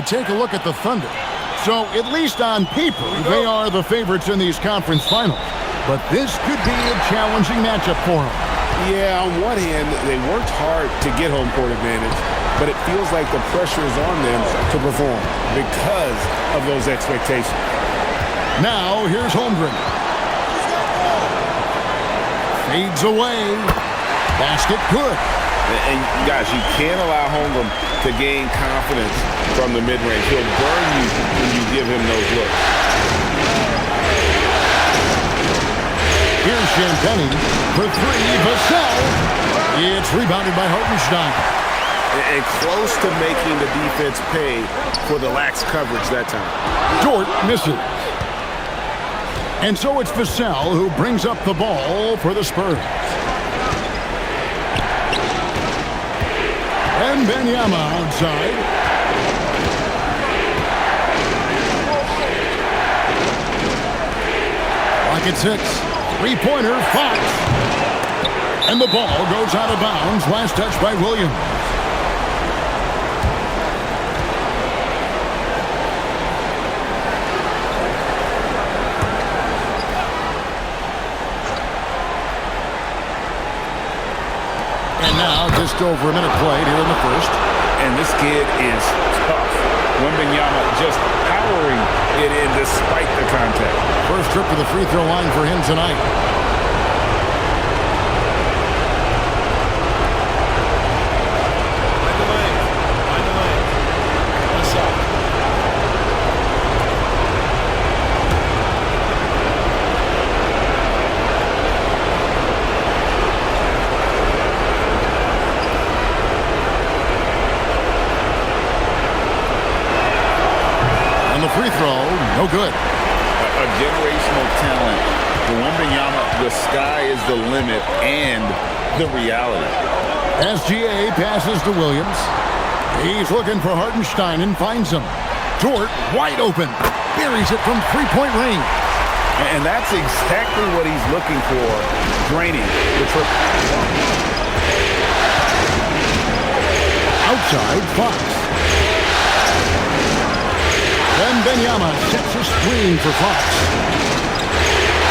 You take a look at the Thunder. So, at least on paper, they are the favorites in these conference finals. But this could be a challenging matchup for them. Yeah, on one hand, they worked hard to get home court advantage, but it feels like the pressure is on them to perform because of those expectations. Now, here's Holmgren. Fades away. Basket good. And guys, you can't allow Holmgren to gain confidence from the mid-range. He'll burn you when you give him those looks. Here's Champagny for three. Vassell. It's rebounded by Hartenstein. And close to making the defense pay for the lax coverage that time. Dort misses. And so it's Vassell who brings up the ball for the Spurs. And Benyama outside. Clock at 6. Three-pointer, Fox. And the ball goes out of bounds. Last touch by Williams. Now, just over a minute played here in the first. And this kid is tough. Wembanyama just powering it in despite the contact. First trip to the free throw line for him tonight. Free throw, no good. A generational talent. For Wembanyama, the sky is the limit and the reality. SGA passes to Williams. He's looking for Hartenstein and finds him. Dort wide open. Buries it from three-point range. And that's exactly what he's looking for. Draining the triple. Outside, Fox. Then Benyama sets a screen for Fox.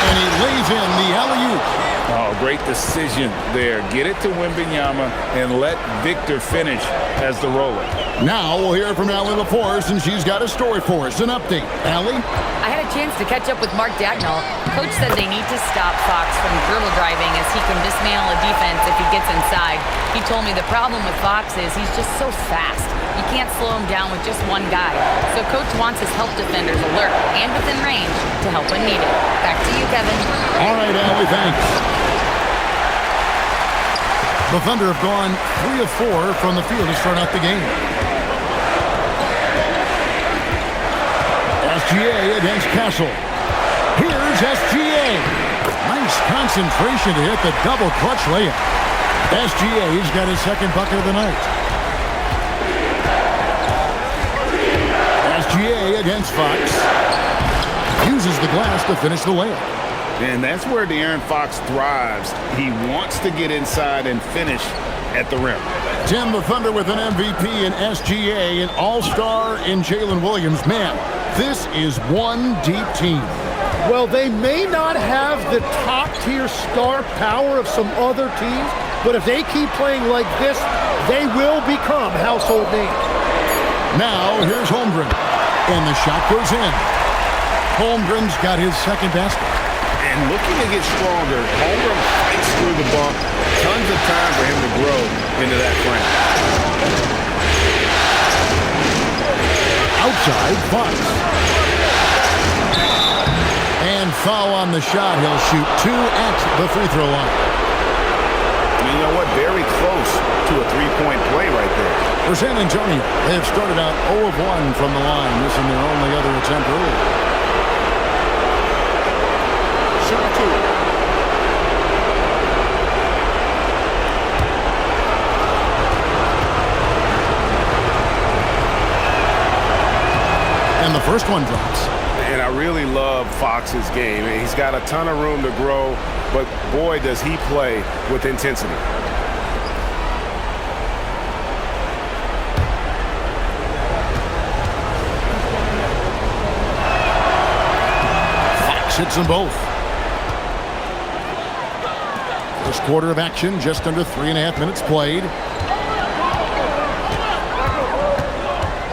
And he lays in the alley-oop. Oh, great decision there. Get it to Wembanyama and let Victor finish as the roller. Now we'll hear from Allie LaForce, and she's got a story for us. An update. Allie? I had a chance to catch up with Mark Dagnall. Coach said they need to stop Fox from dribble driving as he can dismantle a defense if he gets inside. He told me the problem with Fox is he's just so fast. You can't slow him down with just one guy. So Coach wants his help defenders alert and within range to help when needed. Back to you, Kevin. All right, Allie, thanks. The Thunder have gone 3 of 4 from the field to start out the game. SGA against Castle. Here's SGA. Nice concentration to hit the double clutch layup. SGA's got his second bucket of the night. SGA against Fox. Uses the glass to finish the layup. And that's where De'Aaron Fox thrives. He wants to get inside and finish at the rim. Tim, the Thunder with an MVP in SGA, an all-star in Jalen Williams. Man, this is one deep team. Well, they may not have the top-tier star power of some other teams, but if they keep playing like this, they will become household names. Now, here's Holmgren. And the shot goes in. Holmgren's got his second basket. And looking to get stronger, Holmgren fights through the bump. Tons of time for him to grow into that frame. Outside, Fox. And foul on the shot. He'll shoot 2 at the free throw line. You know what? Very close to a three-point play right there. For San Antonio, they have started out 0 of 1 from the line, missing their only other attempt earlier. Shot 2. And the first one drops. And I really love Fox's game. He's got a ton of room to grow, but boy, does he play with intensity. hits them both. First quarter of action, just under 3.5 minutes played.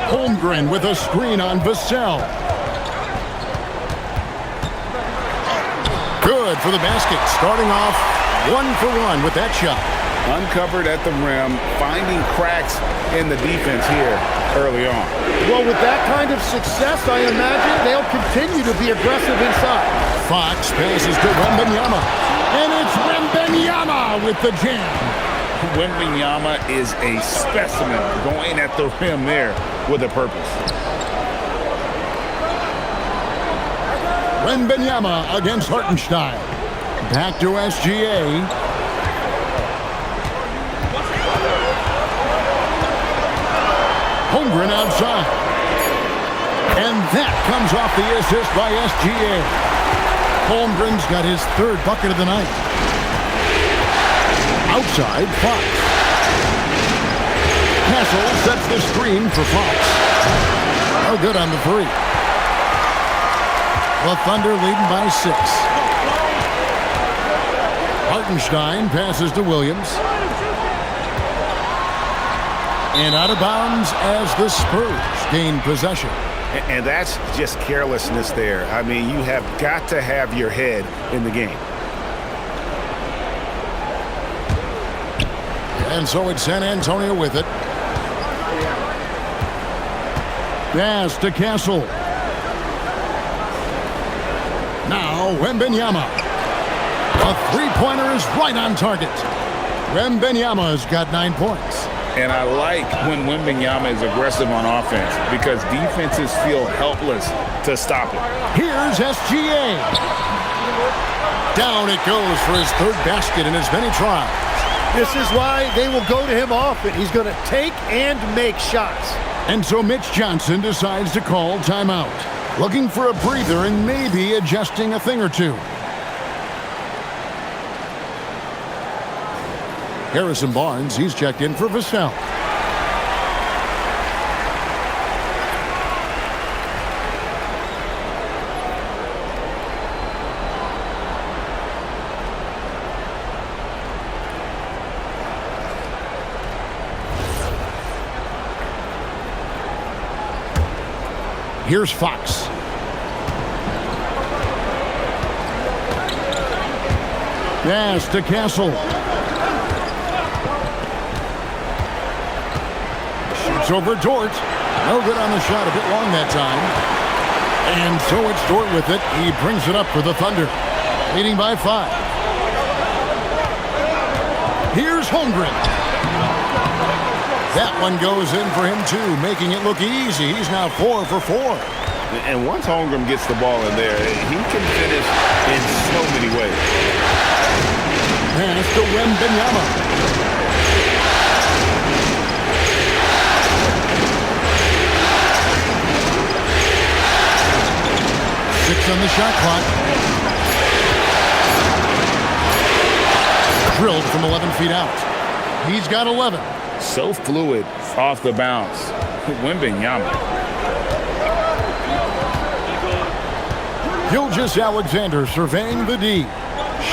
Holmgren with a screen on Vassell. Good for the basket. Starting off 1-for-1 with that shot. Uncovered at the rim, finding cracks in the defense here early on. Well, with that kind of success, I imagine they'll continue to be aggressive inside. Fox passes to Wembanyama. And it's Wembanyama with the jam. Wembanyama is a specimen going at the rim there with a purpose. Wembanyama against Hartenstein. Back to SGA. Holmgren outside. And that comes off the assist by SGA. Holmgren's got his third bucket of the night. Outside, Fox. Castle sets the screen for Fox. Oh, good on the three. The Thunder leading by 6. Hartenstein passes to Williams. And out of bounds as the Spurs gain possession. And that's just carelessness there. I mean, you have got to have your head in the game. And so it's San Antonio with it. Pass to Castle. Now Wembanyama. A three-pointer is right on target. Wembanyama's got 9 points. And I like when Wembanyama is aggressive on offense because defenses feel helpless to stop it. Here's SGA. Down it goes for his third basket in as many tries. This is why they will go to him often. He's going to take and make shots. And so Mitch Johnson decides to call timeout. Looking for a breather and maybe adjusting a thing or two. Harrison Barnes, he's checked in for Vassell. Here's Fox. Yes, to Castle. Shoots over Dort. No good on the shot, a bit long that time. And so it's Dort with it. He brings it up for the Thunder. Leading by 5. Here's Holmgren. That one goes in for him too, making it look easy. He's now 4 for 4. And once Holmgren gets the ball in there, he can finish in so many ways. Pass to Wembanyama. 6 on the shot clock. Drilled from 11 feet out. He's got 11. So fluid off the bounce. Wembanyama. Gilgeous-Alexander surveying the D.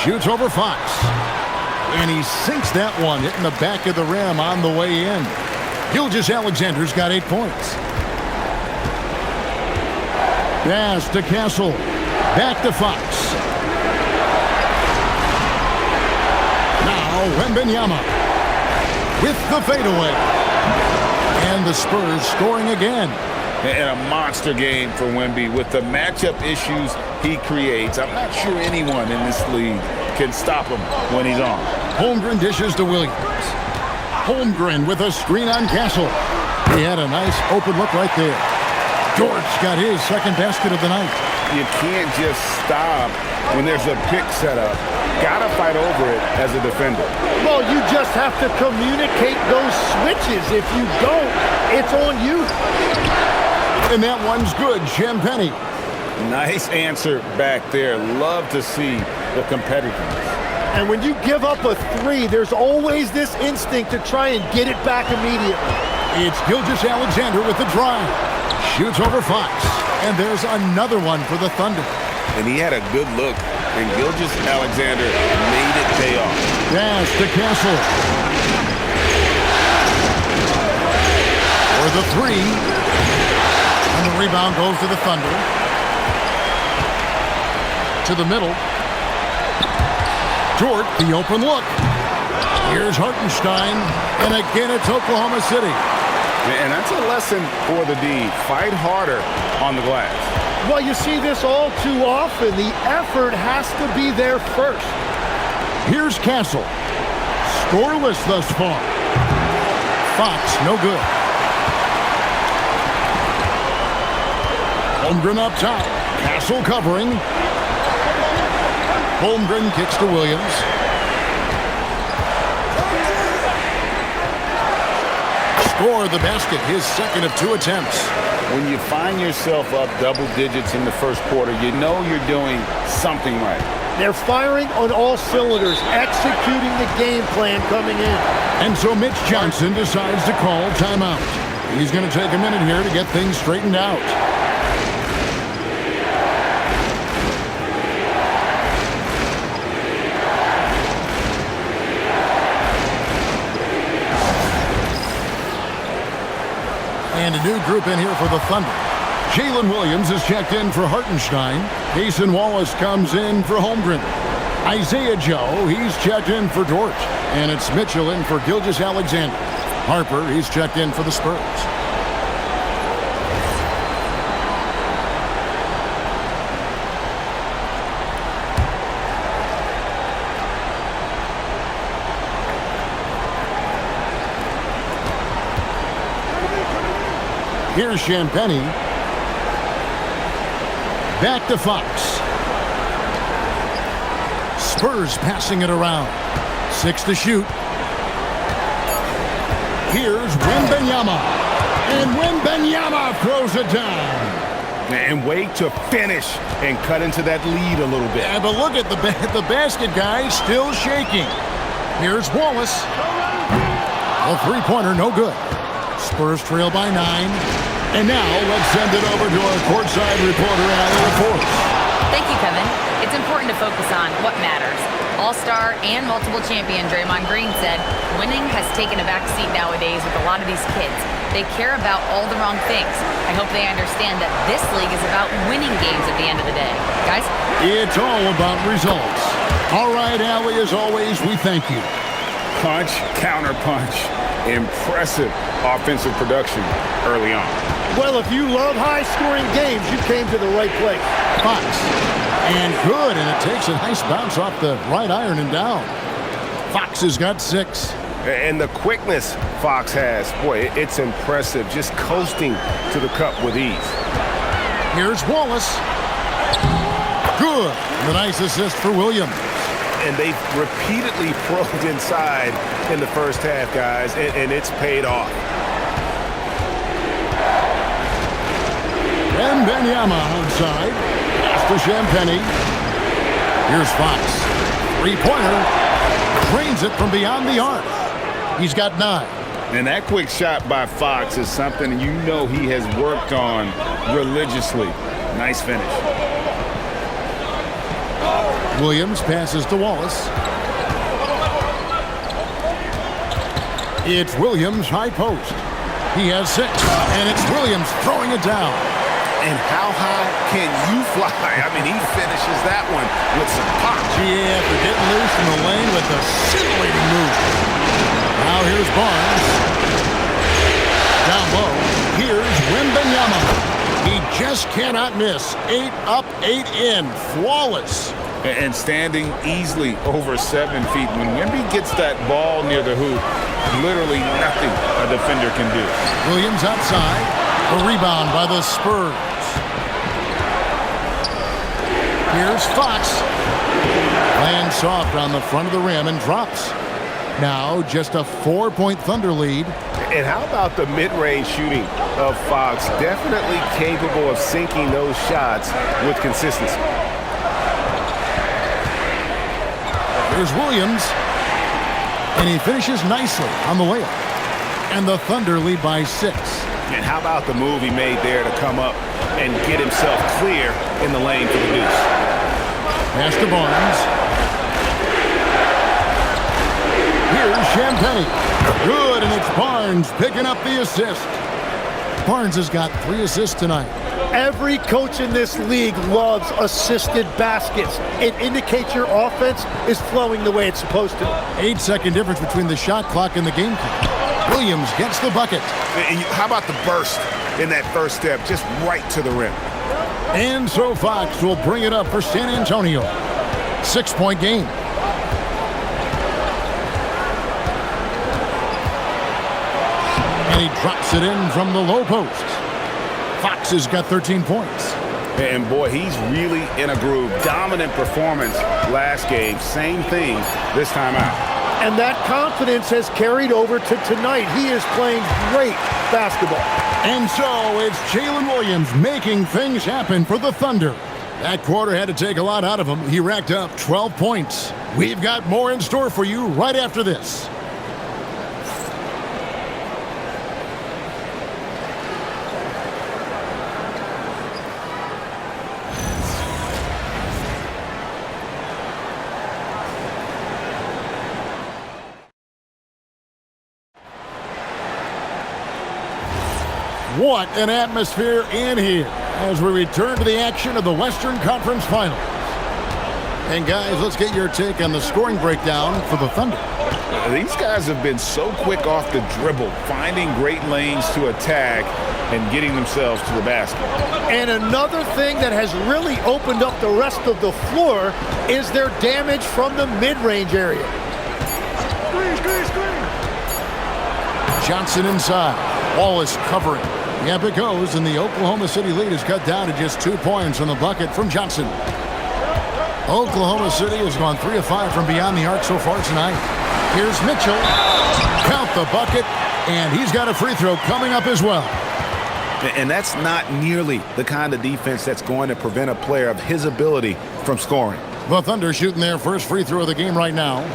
Shoots over Fox. And he sinks that one, hitting the back of the rim on the way in. Gilgeous-Alexander's got 8 points. Pass to Castle. Back to Fox. Now Wembanyama with the fadeaway. And the Spurs scoring again. And a monster game for Wemby with the matchup issues he creates. I'm not sure anyone in this league can stop him when he's on. Holmgren dishes to Williams. Holmgren with a screen on Castle. He had a nice open look right there. Dort's got his second basket of the night. You can't just stop when there's a pick set up. Gotta fight over it as a defender. Well, you just have to communicate those switches. If you don't, it's on you. And that one's good, Champagny. Nice answer back there. Love to see the competitiveness. And when you give up a 3, there's always this instinct to try and get it back immediately. It's Gilgeous-Alexander with the drive. Shoots over Fox. And there's another one for the Thunder. and he had a good look, and Gilgeous-Alexander made it pay off. Pass to Castle. For the three. And the rebound goes to the Thunder. To the middle. Dort, the open look. Here's Hartenstein, and again it's Oklahoma City. And that's a lesson for the D. Fight harder on the glass. Well, you see this all too often. The effort has to be there first. Here's Castle. Scoreless thus far. Fox, no good. Holmgren up top. Castle covering. Holmgren kicks to Williams. Score the basket, his second of 2 attempts. When you find yourself up double digits in the first quarter, you know you're doing something right. They're firing on all cylinders, executing the game plan coming in. And so Mitch Johnson decides to call timeout. He's going to take a minute here to get things straightened out. And a new group in here for the Thunder. Jalen Williams is checked in for Hartenstein. Mason Wallace comes in for Holmgren. Isaiah Joe, he's checked in for Dort. And it's Mitchell in for Gilgeous-Alexander. Harper, he's checked in for the Spurs. Here's Champagny. Back to Fox. Spurs passing it around. 6 to shoot. Here's Wembanyama. And Wembanyama throws it down. And wait to finish and cut into that lead a little bit. Yeah, but look at the basket, guys, still shaking. Here's Wallace. A three-pointer, no good. Spurs trail by 9. And now let's send it over to our courtside reporter, Allie LaForce. Thank you, Kevin. It's important to focus on what matters. All-star and multiple champion Draymond Green said, winning has taken a back seat nowadays with a lot of these kids. They care about all the wrong things. I hope they understand that this league is about winning games at the end of the day. Guys? It's all about results. All right, Allie, as always, we thank you. Punch, counter punch. Impressive offensive production early on. Well, if you love high-scoring games, you came to the right place. Fox. And good, and it takes a nice bounce off the right iron and down. Fox has got 6. And the quickness Fox has, boy, it's impressive. Just coasting to the cup with ease. Here's Wallace. Good. The nice assist for Williams. And they've repeatedly probed inside in the first half, guys, and it's paid off. And Wembanyama outside. Pass to Champagny. Here's Fox. Three-pointer. Drains it from beyond the arc. He's got 9. And that quick shot by Fox is something you know he has worked on religiously. Nice finish. Williams passes to Wallace. It's Williams, high post. He has 6, and it's Williams throwing it down. And how high can you fly? I mean, he finishes that one with some pop. Yeah, for getting loose in the lane with a scintillating move. Now here's Barnes. Down low, here's Wembanyama. He just cannot miss. 8 up, 8 in. Flawless. And standing easily over 7 feet. When Wemby gets that ball near the hoop, literally nothing a defender can do. Williams outside. A rebound by the Spurs. Here's Fox. Lands soft on the front of the rim and drops. Now just a 4-point Thunder lead. And how about the mid-range shooting of Fox? Definitely capable of sinking those shots with consistency. Here's Williams. And he finishes nicely on the layup. And the Thunder lead by 6. And how about the move he made there to come up and get himself clear in the lane for the deuce. Pass to Barnes. Here's Champagne. Good, and it's Barnes picking up the assist. Barnes has got 3 assists tonight. Every coach in this league loves assisted baskets. It indicates your offense is flowing the way it's supposed to. 8-second difference between the shot clock and the game clock. Williams gets the bucket. And how about the burst in that first step, just right to the rim? And so Fox will bring it up for San Antonio. 6-point game. And he drops it in from the low post. Fox has got 13 points. And boy, he's really in a groove. Dominant performance last game. Same thing this time out. And that confidence has carried over to tonight. He is playing great basketball. And so it's Jalen Williams making things happen for the Thunder. That quarter had to take a lot out of him. He racked up 12 points. We've got more in store for you right after this. What an atmosphere in here as we return to the action of the Western Conference Finals. And guys, let's get your take on the scoring breakdown for the Thunder. These guys have been so quick off the dribble, finding great lanes to attack and getting themselves to the basket. And another thing that has really opened up the rest of the floor is their damage from the mid-range area. Johnson inside. Wallace covering. Yep, it goes, and the Oklahoma City lead is cut down to just 2 points on the bucket from Johnson. Oklahoma City has gone 3 of 5 from beyond the arc so far tonight. Here's Mitchell. Count the bucket, and he's got a free throw coming up as well. And that's not nearly the kind of defense that's going to prevent a player of his ability from scoring. The Thunder shooting their first free throw of the game right now.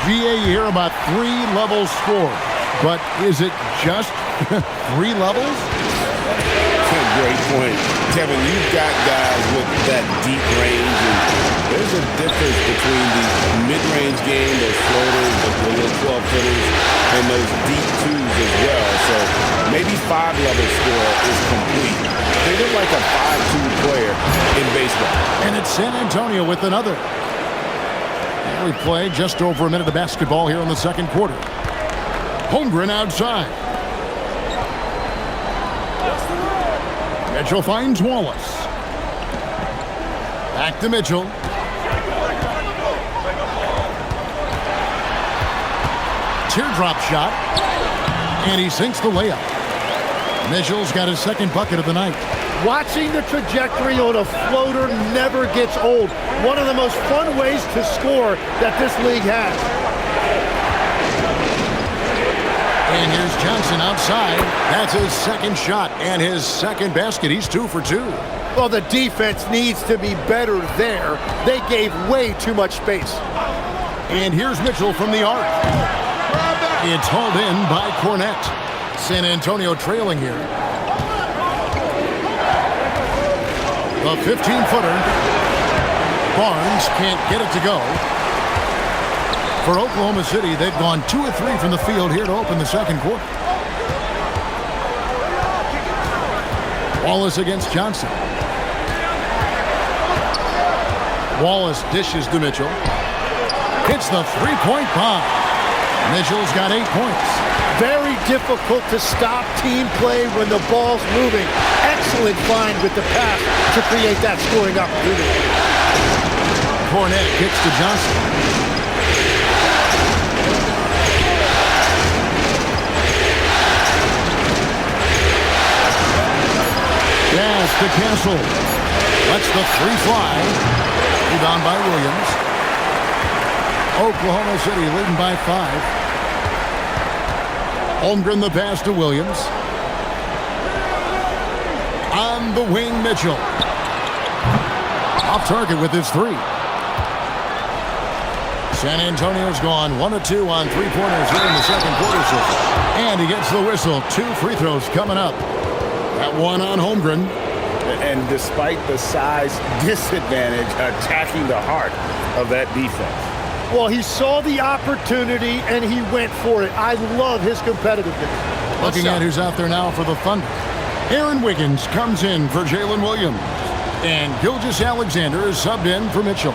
GA, you hear about 3 levels scored, but is it just 3 levels? Great point. Kevin, you've got guys with that deep range, and there's a difference between the mid-range game, those floaters, the little 12-footers, and those deep twos as well. So maybe 5-level score is complete. They look like a 5-2 player in baseball. And it's San Antonio with another. We play just over a minute of basketball here in the second quarter. Holmgren outside. Mitchell finds Wallace. Back to Mitchell. Teardrop shot. And he sinks the layup. Mitchell's got his second bucket of the night. Watching the trajectory on a floater never gets old. One of the most fun ways to score that this league has. And here's Johnson outside. That's his second shot and his second basket. He's 2 for 2. Well, the defense needs to be better there. They gave way too much space. And here's Mitchell from the arc. It's hauled in by Cornette. San Antonio trailing here. The 15-footer. Barnes can't get it to go. For Oklahoma City, they've gone 2 of 3 from the field here to open the second quarter. Wallace against Johnson. Wallace dishes to Mitchell. Hits the three-point bomb. Mitchell's got 8 points. Very difficult to stop team play when the ball's moving. Excellent find with the pass to create that scoring opportunity. Cornette kicks to Johnson. Yes, to Castle. Lets the 3 fly. Rebound by Williams. Oklahoma City leading by 5. Holmgren the pass to Williams. On the wing, Mitchell. Off target with his three. San Antonio's gone 1 of 2 on three-pointers here in the second quarter. And he gets the whistle. 2 free throws coming up. That one on Holmgren. And despite the size disadvantage, attacking the heart of that defense. Well, he saw the opportunity, and he went for it. I love his competitiveness. Looking at who's out there now for the Thunder. Aaron Wiggins comes in for Jalen Williams. And Gilgeous-Alexander is subbed in for Mitchell.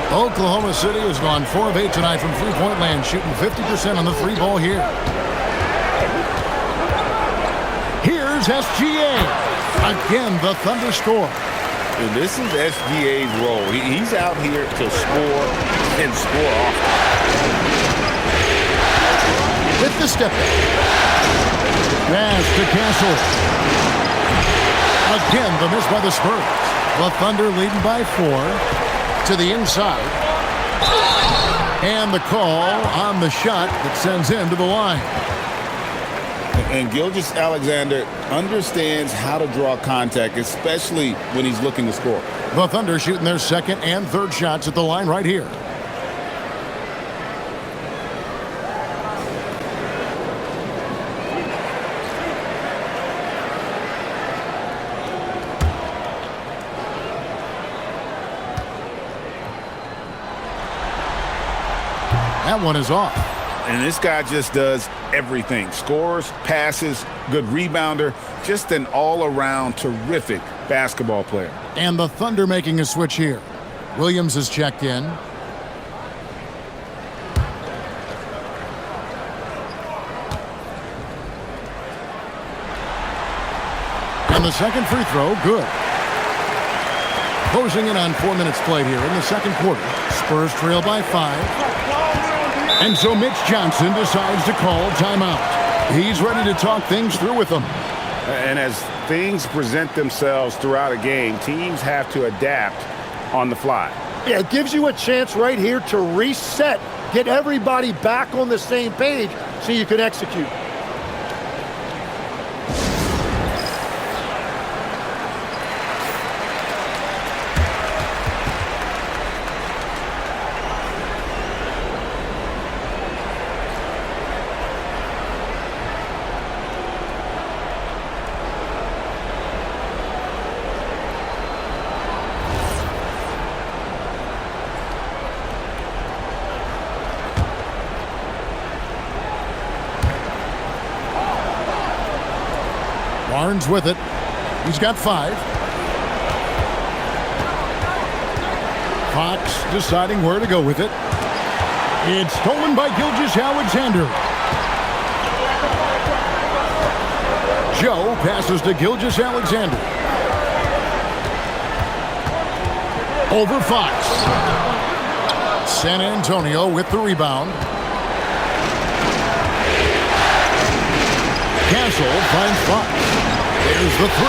Oklahoma City has gone 4 of 8 tonight from three-point land, shooting 50% on the three ball here. Here's SGA. Again, the Thunder score. And this is SGA's role. He's out here to score and score often. With the step back. Pass to Castle. Again, the miss by the Spurs. The Thunder leading by 4. To the inside. And the call on the shot that sends him to the line. And Gilgeous-Alexander understands how to draw contact, especially when he's looking to score. The Thunder shooting their second and third shots at the line right here. That one is off. And this guy just does everything. Scores, passes, good rebounder. Just an all-around terrific basketball player. And the Thunder making a switch here. Williams is checked in. And the second free throw, good. Closing in on 4 minutes played here in the second quarter. Spurs trail by 5. And so Mitch Johnson decides to call timeout. He's ready to talk things through with them. And as things present themselves throughout a game, teams have to adapt on the fly. Yeah, it gives you a chance right here to reset, get everybody back on the same page so you can execute. Barnes with it. He's got 5. Fox deciding where to go with it. It's stolen by Gilgeous-Alexander. Joe passes to Gilgeous-Alexander. Over Fox. San Antonio with the rebound. Castle finds Fox. There's the 3.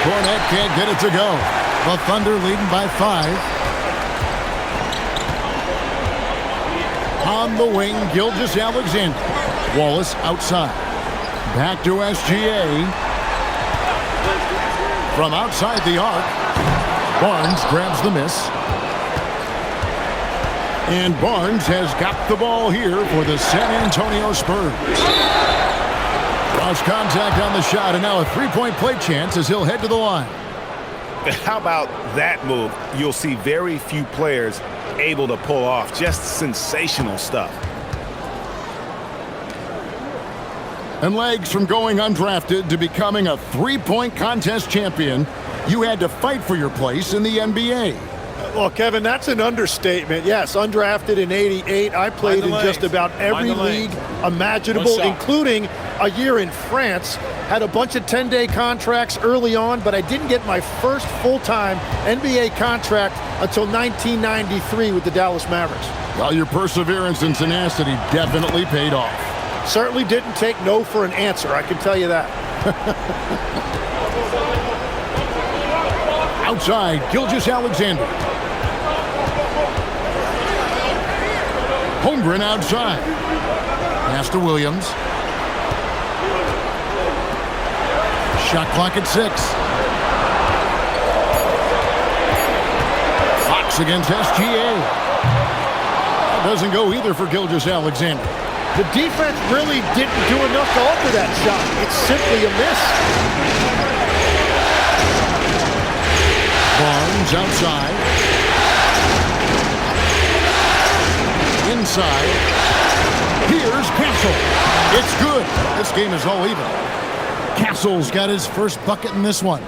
Cornette can't get it to go. The Thunder leading by 5. On the wing, Gilgeous-Alexander. Wallace outside. Back to SGA. From outside the arc. Barnes grabs the miss. And Barnes has got the ball here for the San Antonio Spurs. Lost contact on the shot, and now a three-point play chance as he'll head to the line. How about that move? You'll see very few players able to pull off. Just sensational stuff. And legs from going undrafted to becoming a three-point contest champion, you had to fight for your place in the NBA. Well, Kevin, that's an understatement. Yes, undrafted in '88. I played in just about every league imaginable, including a year in France. Had a bunch of 10-day contracts early on, but I didn't get my first full-time NBA contract until 1993 with the Dallas Mavericks. Well, your perseverance and tenacity definitely paid off. Certainly didn't take no for an answer, I can tell you that. Outside, Gilgeous-Alexander. Holmgren outside. Pass to Williams. Shot clock at 6. Fox against SGA. That doesn't go either for Gilgeous-Alexander. The defense really didn't do enough to alter that shot. It's simply a miss. Barnes outside. Inside. Here's Castle. It's good. This game is all even. Castle's got his first bucket in this one.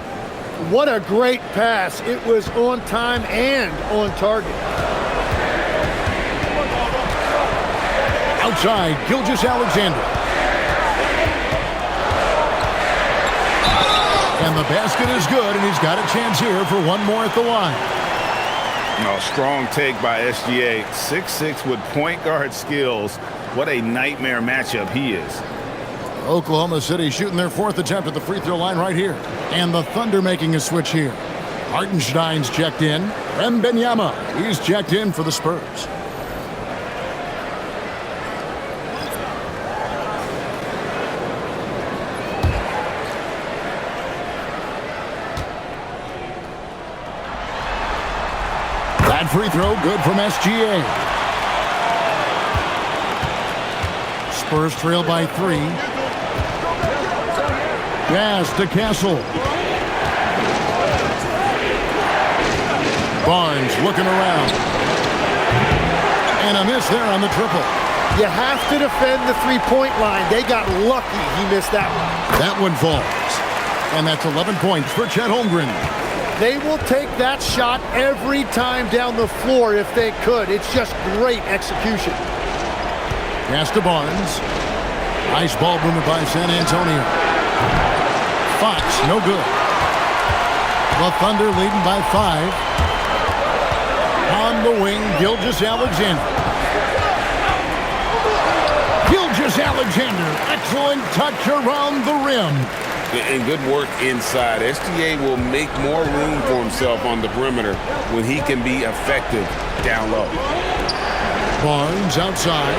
What a great pass. It was on time and on target. Outside, Gilgeous-Alexander. And the basket is good, and he's got a chance here for one more at the line. No, strong take by SGA. 6'6" with point guard skills. What a nightmare matchup he is. Oklahoma City shooting their 4th attempt at the free throw line right here. And the Thunder making a switch here. Hartenstein's checked in. Wembanyama, he's checked in for the Spurs. That free throw good from SGA. Spurs trail by 3. Pass to Castle. Barnes looking around. And a miss there on the triple. You have to defend the three-point line. They got lucky he missed that one. That one falls. And that's 11 points for Chet Holmgren. They will take that shot every time down the floor if they could. It's just great execution. Pass to Barnes. Nice ball movement by San Antonio. Fox, no good. The Thunder leading by 5. On the wing, Gilgeous-Alexander. Gilgeous-Alexander, excellent touch around the rim. And good work inside. SGA will make more room for himself on the perimeter when he can be effective down low. Barnes outside.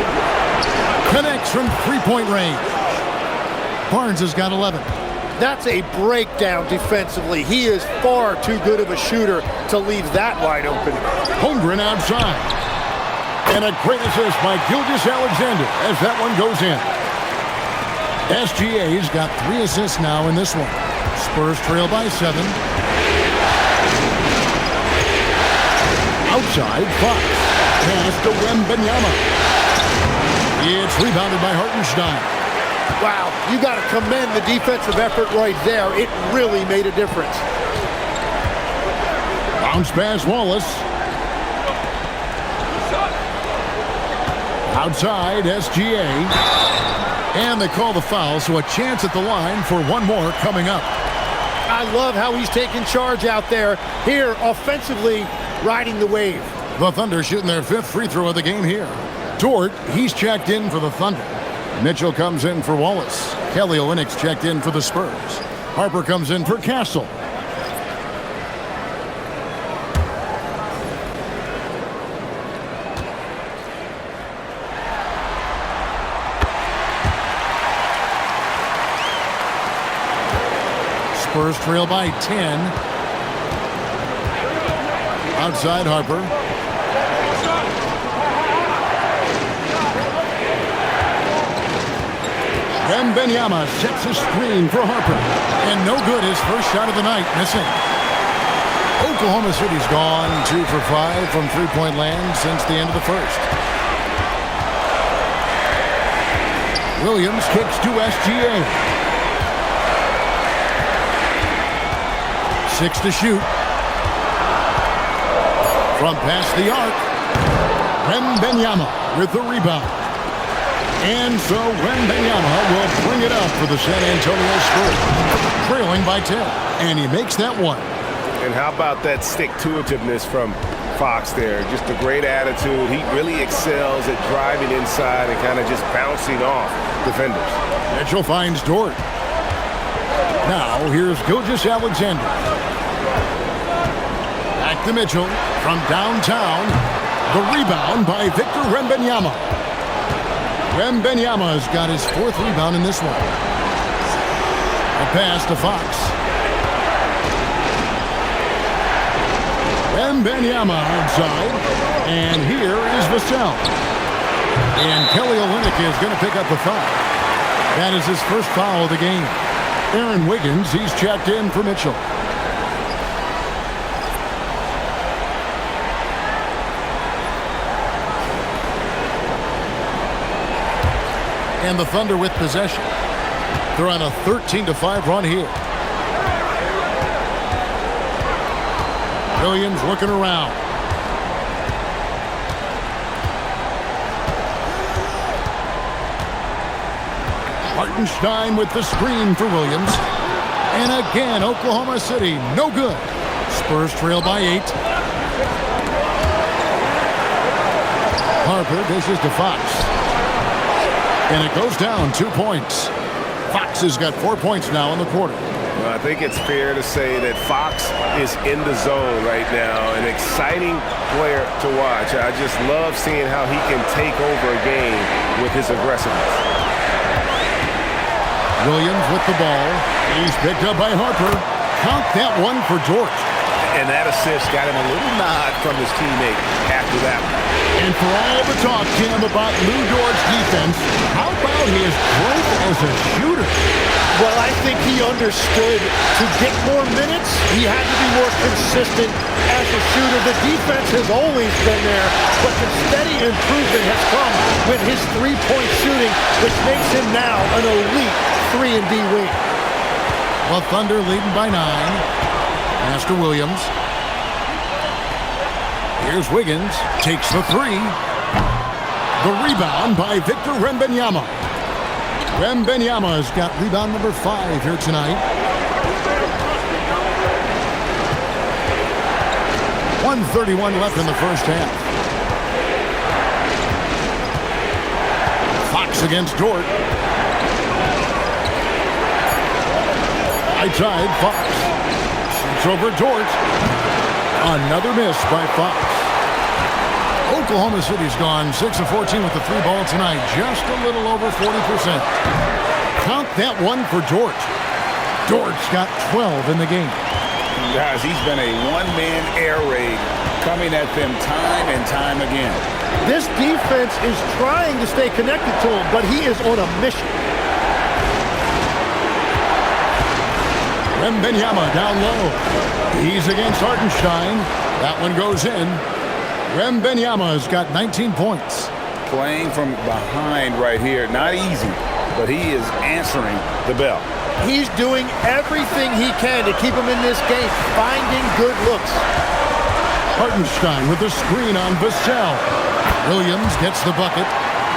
Connects from three-point range. Barnes has got 11. That's a breakdown defensively. He is far too good of a shooter to leave that wide open. Holmgren outside. And a great assist by Gilgeous-Alexander as that one goes in. SGA's got 3 assists now in this one. Spurs trail by 7. Outside, Fox. Pass to Wembanyama. It's rebounded by Hartenstein. Wow, you got to commend the defensive effort right there. It really made a difference. Bounce pass, Wallace. Outside, SGA. And they call the foul, so a chance at the line for one more coming up. I love how he's taking charge out there. Here, offensively, riding the wave. The Thunder shooting their 5th free throw of the game here. Dort, he's checked in for the Thunder. Mitchell comes in for Wallace. Kelly Olynyk's checked in for the Spurs. Harper comes in for Castle. Spurs trail by 10. Outside Harper. Wembanyama sets a screen for Harper. And no good, his first shot of the night, missing. Oklahoma City's gone 2 for 5 from three-point land since the end of the first. Williams kicks to SGA. 6 to shoot. From past the arc. Wembanyama with the rebound. And so Wembanyama will bring it up for the San Antonio Spurs. Trailing by 10. And he makes that one. And how about that stick-to-itiveness from Fox there. Just a great attitude. He really excels at driving inside and kind of just bouncing off defenders. Mitchell finds Dort. Now here's Gilgeous-Alexander. Back to Mitchell from downtown. The rebound by Victor Wembanyama. Wembanyama's got his 4th rebound in this one. A pass to Fox. Wembanyama outside. And here is Vassell. And Kelly Olynyk is going to pick up the foul. That is his first foul of the game. Aaron Wiggins, he's checked in for Mitchell. And the Thunder with possession. They're on a 13-5 run here. Williams looking around. Hartenstein with the screen for Williams. And again, Oklahoma City, no good. Spurs trail by 8. Harper dishes to Fox. And it goes down 2 points. Fox has got 4 points now in the quarter. Well, I think it's fair to say that Fox is in the zone right now. An exciting player to watch. I just love seeing how he can take over a game with his aggressiveness. Williams with the ball. He's picked up by Harper. Count that one for Dort. And that assist got him a little nod from his teammate after that one. And for all the talk, Cam, about Lou Dort's defense, how about his growth as a shooter? Well, I think he understood to get more minutes, he had to be more consistent as a shooter. The defense has always been there, but the steady improvement has come with his three-point shooting, which makes him now an elite 3-and-D wing. Well, Thunder leading by 9. Pass to Williams. Here's Wiggins. Takes the 3. The rebound by Victor Wembanyama. Wembanyama's got rebound number 5 here tonight. 1:31 left in the first half. Fox against Dort. Outside Fox. Shoots over Dort. Another miss by Fox. Oklahoma City's gone 6 of 14 with the 3 ball tonight. Just a little over 40%. Count that one for Dort. Dort's got 12 in the game. Guys, he's been a one-man air raid coming at them time and time again. This defense is trying to stay connected to him, but he is on a mission. Wembanyama down low. He's against Hartenstein. That one goes in. Wembanyama's got 19 points. Playing from behind right here. Not easy, but he is answering the bell. He's doing everything he can to keep him in this game, finding good looks. Hartenstein with the screen on Vassell. Williams gets the bucket.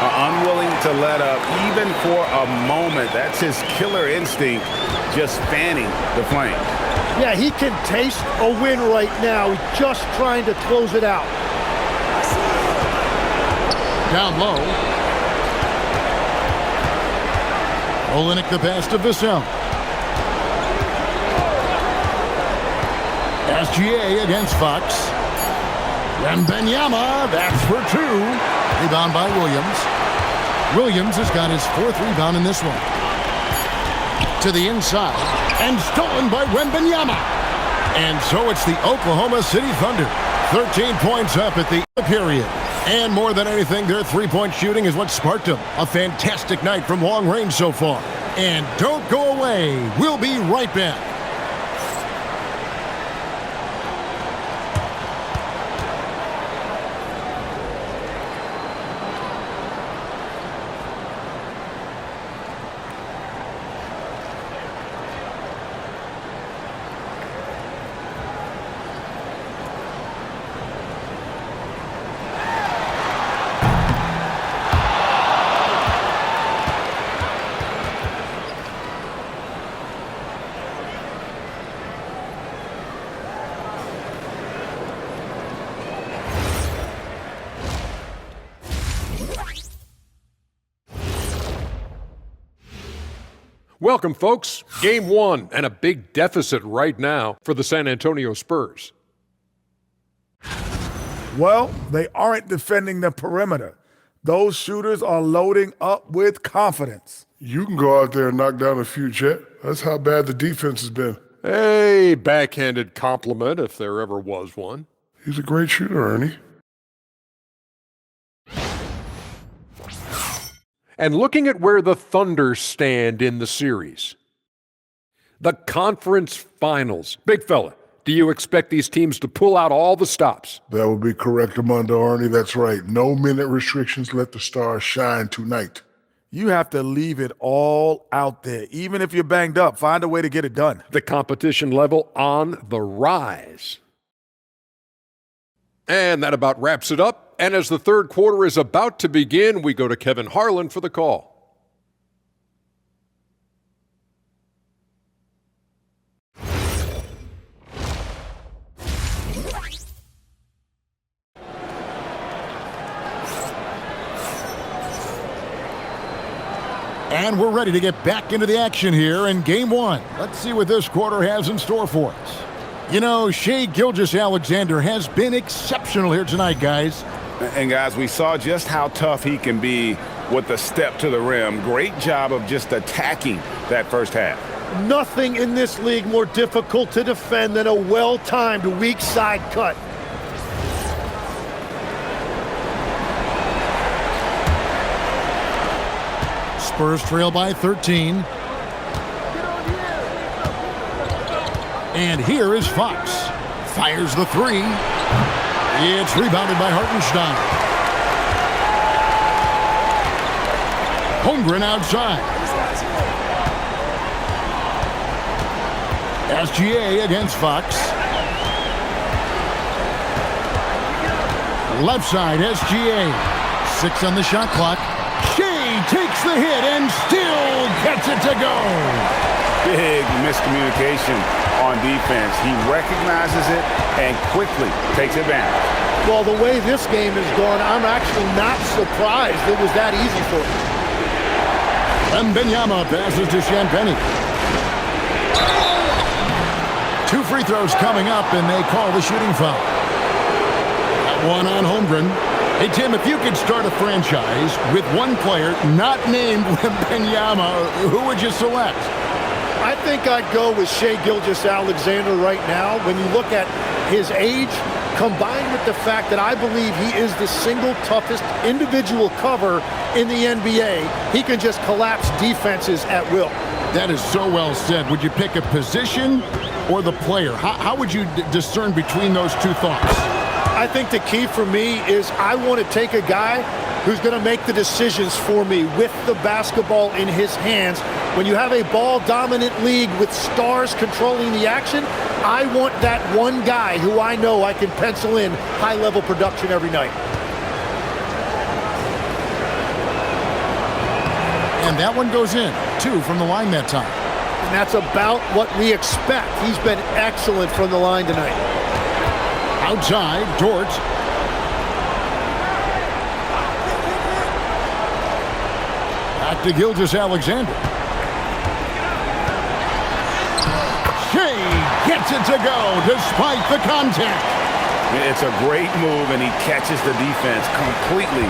Unwilling to let up even for a moment. That's his killer instinct, just fanning the flame. Yeah, he can taste a win right now. He's just trying to close it out. Down low. Olynyk the pass to Vassell. SGA against Fox. Wembanyama, that's for 2. Rebound by Williams. Williams has got his 4th rebound in this one. To the inside. And stolen by Wembanyama. And so it's the Oklahoma City Thunder. 13 points up at the period. And more than anything, their three-point shooting is what sparked them. A fantastic night from long range so far. And don't go away. We'll be right back. Welcome, folks. Game 1 and a big deficit right now for the San Antonio Spurs. Well, they aren't defending the perimeter. Those shooters are loading up with confidence. You can go out there and knock down a few, Chet. That's how bad the defense has been. A backhanded compliment, if there ever was one. He's a great shooter, Ernie. And looking at where the Thunder stand in the series. The conference finals. Big fella, do you expect these teams to pull out all the stops? That would be correct, Armando, Ernie. That's right. No minute restrictions. Let the stars shine tonight. You have to leave it all out there. Even if you're banged up, find a way to get it done. The competition level on the rise. And that about wraps it up. And as the third quarter is about to begin, we go to Kevin Harlan for the call. And we're ready to get back into the action here in Game 1. Let's see what this quarter has in store for us. You know, Shai Gilgeous-Alexander has been exceptional here tonight, guys. And, guys, we saw just how tough he can be with the step to the rim. Great job of just attacking that first half. Nothing in this league more difficult to defend than a well-timed weak side cut. Spurs trail by 13. And here is Fox. Fires the three. It's rebounded by Hartenstein. Holmgren outside. SGA against Fox. Left side, SGA. 6 on the shot clock. Shai takes the hit and still gets it to go. Big miscommunication on defense. He recognizes it and quickly takes advantage. Well, the way this game has gone, I'm actually not surprised it was that easy for him. Wembanyama passes to Champagnie. 2 free throws coming up, and they call the shooting foul. That one on Holmgren. Hey, Tim, if you could start a franchise with one player not named Wembanyama, who would you select? I think I'd go with Shai Gilgeous-Alexander right now. When you look at his age, combined with the fact that I believe he is the single toughest individual cover in the NBA, he can just collapse defenses at will. That is so well said. Would you pick a position or the player? How would you discern between those two thoughts? I think the key for me is I want to take a guy who's going to make the decisions for me with the basketball in his hands. When you have a ball-dominant league with stars controlling the action, I want that one guy who I know I can pencil in high-level production every night. And that one goes in. 2 from the line that time. And that's about what we expect. He's been excellent from the line tonight. Outside, Dort. Back to Gilgeous-Alexander. Shai gets it to go despite the contact. It's a great move, and he catches the defense completely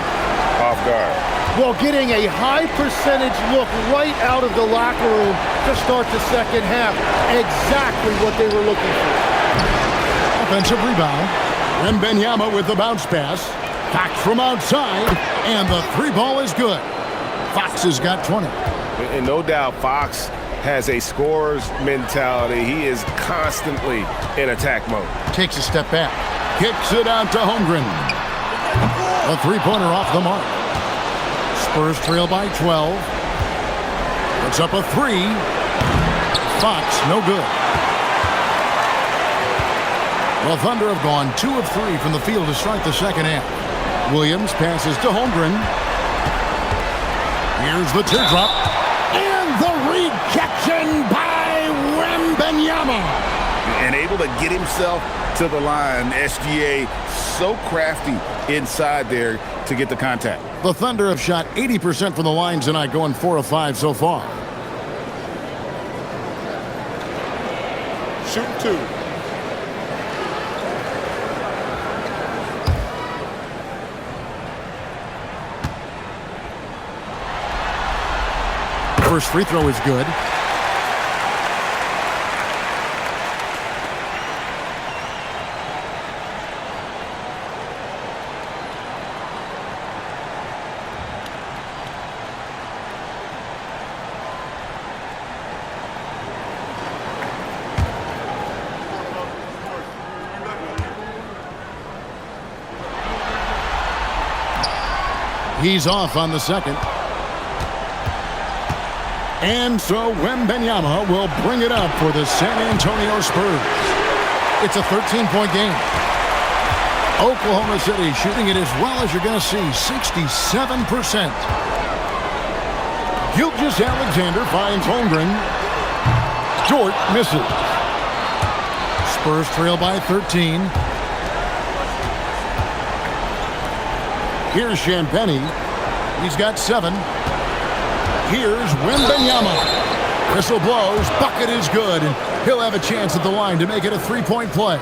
off guard. Well, getting a high percentage look right out of the locker room to start the second half. Exactly what they were looking for. Offensive rebound. Wembanyama with the bounce pass. Back from outside, and the 3-ball is good. Fox has got 20. And no doubt Fox has a scorer's mentality. He is constantly in attack mode. Takes a step back. Kicks it out to Holmgren. A 3-pointer off the mark. Spurs trail by 12. Puts up a 3. Fox, no good. The Thunder have gone 2 of 3 from the field to start the second half. Williams passes to Holmgren. Here's the teardrop. And the rejection by Wembanyama. And able to get himself to the line. SGA so crafty inside there to get the contact. The Thunder have shot 80% from the line tonight, going 4 of 5 so far. shooting 2. First free throw is good. He's off on the second. And so Wembanyama will bring it up for the San Antonio Spurs. It's a 13-point game. Oklahoma City shooting it as well as you're going to see, 67%. Gilgeous-Alexander finds Holmgren. Dort misses. Spurs trail by 13. Here's Champagny. He's got 7. Here's Wembanyama. Whistle blows. Bucket is good. And he'll have a chance at the line to make it a 3-point play.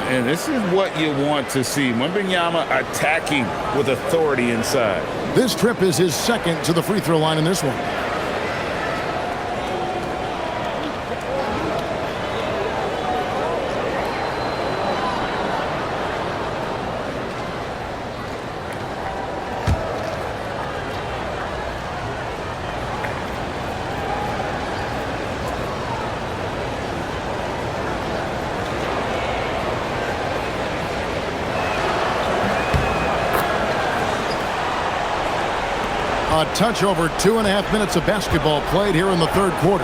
And this is what you want to see. Wembanyama attacking with authority inside. This trip is his second to the free throw line in this one. A touch over 2.5 minutes of basketball played here in the third quarter.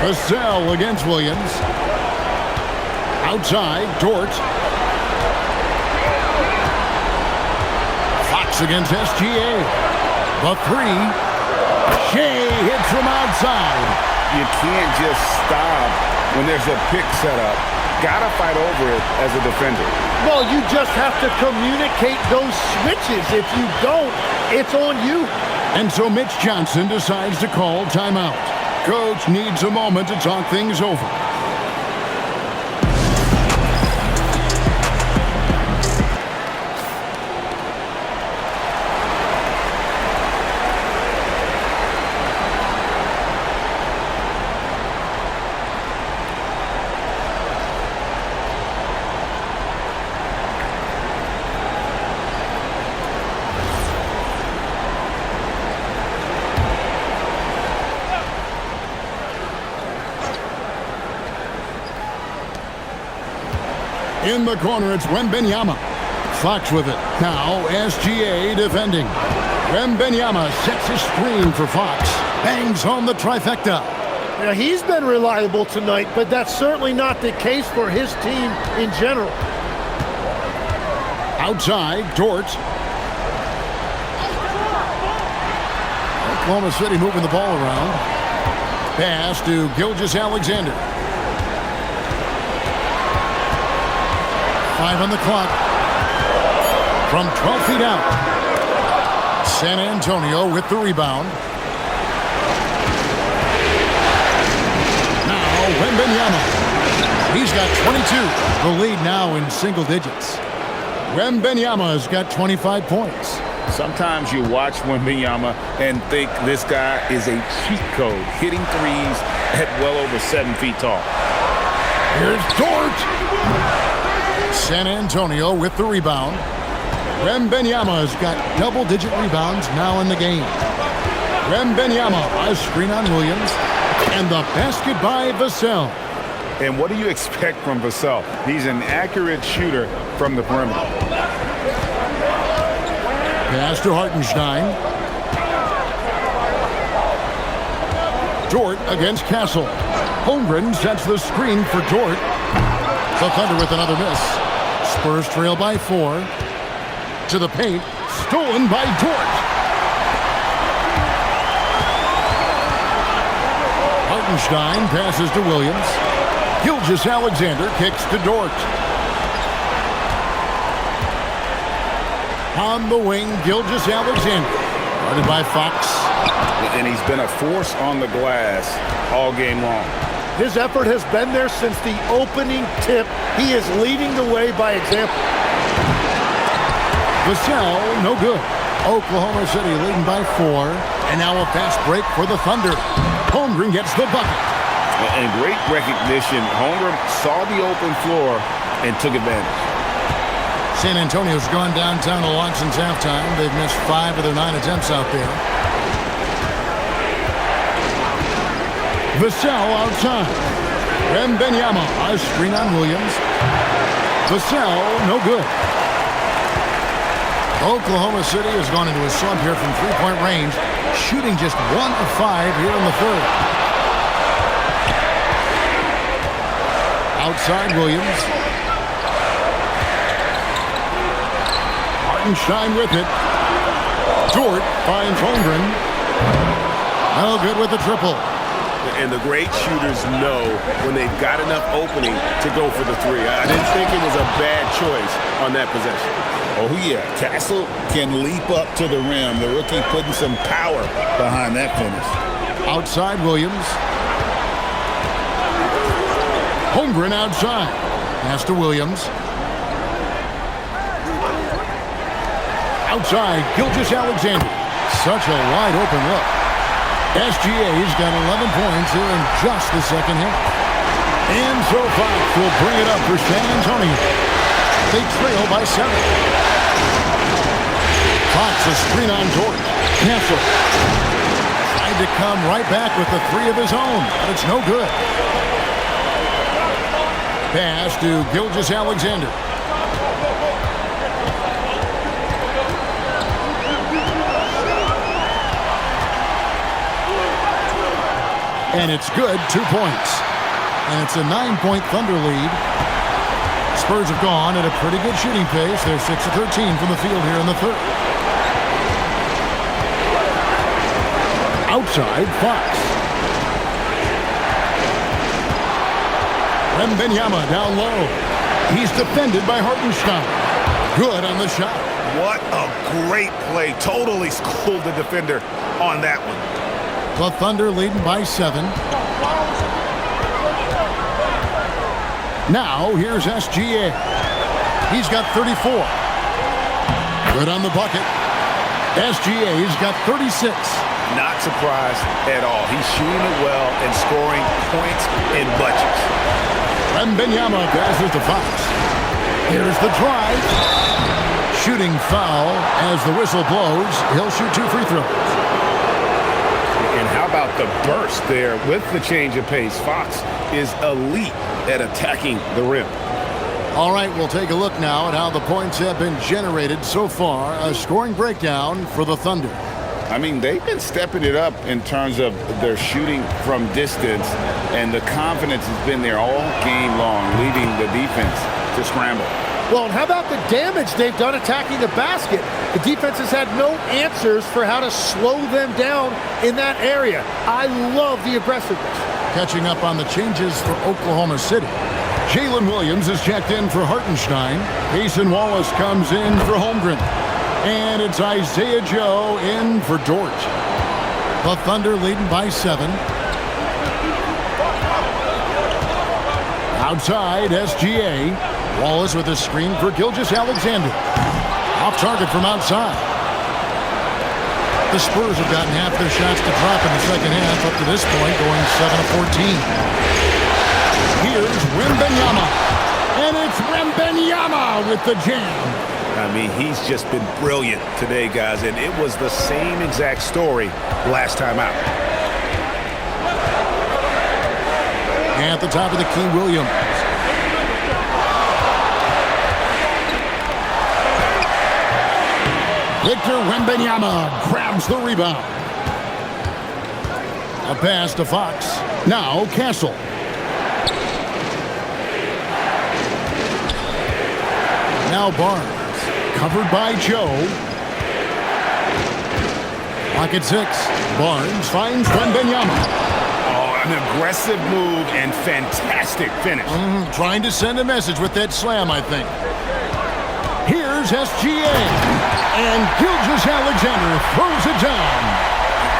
Vassell against Williams. Outside, Dort. Fox against SGA. The 3. Shea hits from outside. You can't just stop when there's a pick set up. Gotta fight over it as a defender. Well, you just have to communicate those switches. If you don't, it's on you. And so Mitch Johnson decides to call timeout. Coach needs a moment to talk things over. In the corner, it's Wembanyama. Fox with it. Now, SGA defending. Wembanyama sets his screen for Fox. Bangs home the trifecta. Now, he's been reliable tonight, but that's certainly not the case for his team in general. Outside, Dort. Oklahoma City moving the ball around. Pass to Gilgeous-Alexander. 5 on the clock. From 12 feet out. San Antonio with the rebound. Now Wembanyama. He's got 22. The lead now in single digits. Wembanyama's got 25 points. Sometimes you watch Wembanyama and think this guy is a cheat code, hitting threes at well over 7 feet tall. Here's Dort. San Antonio with the rebound. Wembanyama's got double-digit rebounds now in the game. Wembanyama, a screen on Williams, and the basket by Vassell. And what do you expect from Vassell? He's an accurate shooter from the perimeter. Pass to Hartenstein. Dort against Castle. Holmgren sets the screen for Dort. The Thunder with another miss. Spurs trail by 4. To the paint. Stolen by Dort. Hartenstein passes to Williams. Gilgeous-Alexander kicks to Dort. On the wing, Gilgeous-Alexander. Guarded by Fox. And he's been a force on the glass all game long. His effort has been there since the opening tip. He is leading the way by example. Vassell, no good. Oklahoma City leading by 4. And now a fast break for the Thunder. Holmgren gets the bucket. And great recognition. Holmgren saw the open floor and took advantage. San Antonio's gone downtown a lot since halftime. They've missed 5 of their 9 attempts out there. Vassell outside. Wembanyama, a screen on Williams. Vassell, no good. Oklahoma City has gone into a slump here from three-point range, shooting just 1 of 5 here in the third. Outside Williams. Hartenstein with it. Dort finds Holmgren. No good with the triple. And the great shooters know when they've got enough opening to go for the three. I didn't think it was a bad choice on that possession. Oh, yeah. Castle can leap up to the rim. The rookie putting some power behind that finish. Outside Williams. Holmgren outside. Pass to Williams. Outside, Gilgeous-Alexander. Such a wide open look. SGA's got 11 points here in just the second half. And so Fox will bring it up for San Antonio. They trail by 7. Fox a screen on Dort. Cancel. Tried to come right back with the 3 of his own, but it's no good. Pass to Gilgeous-Alexander. And it's good, 2 points. And it's a 9-point Thunder lead. Spurs have gone at a pretty good shooting pace. They're 6 of 13 from the field here in the third. Outside, Fox. Wembanyama down low. He's defended by Hartenstein. Good on the shot. What a great play. Totally schooled the defender on that one. The Thunder leading by 7. Now, here's SGA. He's got 34. Good on the bucket. SGA's got 36. Not surprised at all. He's shooting it well and scoring points in bunches. Wembanyama passes to Fox. Here's the drive. Shooting foul as the whistle blows. He'll shoot 2 free throws. And how about the burst there with the change of pace? Fox is elite at attacking the rim. All right, we'll take a look now at how the points have been generated so far. A scoring breakdown for the Thunder. I mean, they've been stepping it up in terms of their shooting from distance, and the confidence has been there all game long, leaving the defense to scramble. Well, and how about the damage they've done attacking the basket? The defense has had no answers for how to slow them down in that area. I love the aggressiveness. Catching up on the changes for Oklahoma City. Jalen Williams is checked in for Hartenstein. Cason Wallace comes in for Holmgren. And it's Isaiah Joe in for Dort. The Thunder leading by 7. Outside, SGA. Wallace with a screen for Gilgeous-Alexander. Off target from outside. The Spurs have gotten half their shots to drop in the second half up to this point, going 7 of 14. Here's Wembanyama. And it's Wembanyama with the jam. I mean, he's just been brilliant today, guys, and it was the same exact story last time out. At the top of the key, Williams. Victor Wembanyama grabs the rebound. A pass to Fox. Now Castle. Now Barnes. Covered by Joe. Lock at 6. Barnes finds Wembanyama. Oh, an aggressive move and fantastic finish. Trying to send a message with that slam, I think. Here's is SGA. And Gilgeous-Alexander throws it down.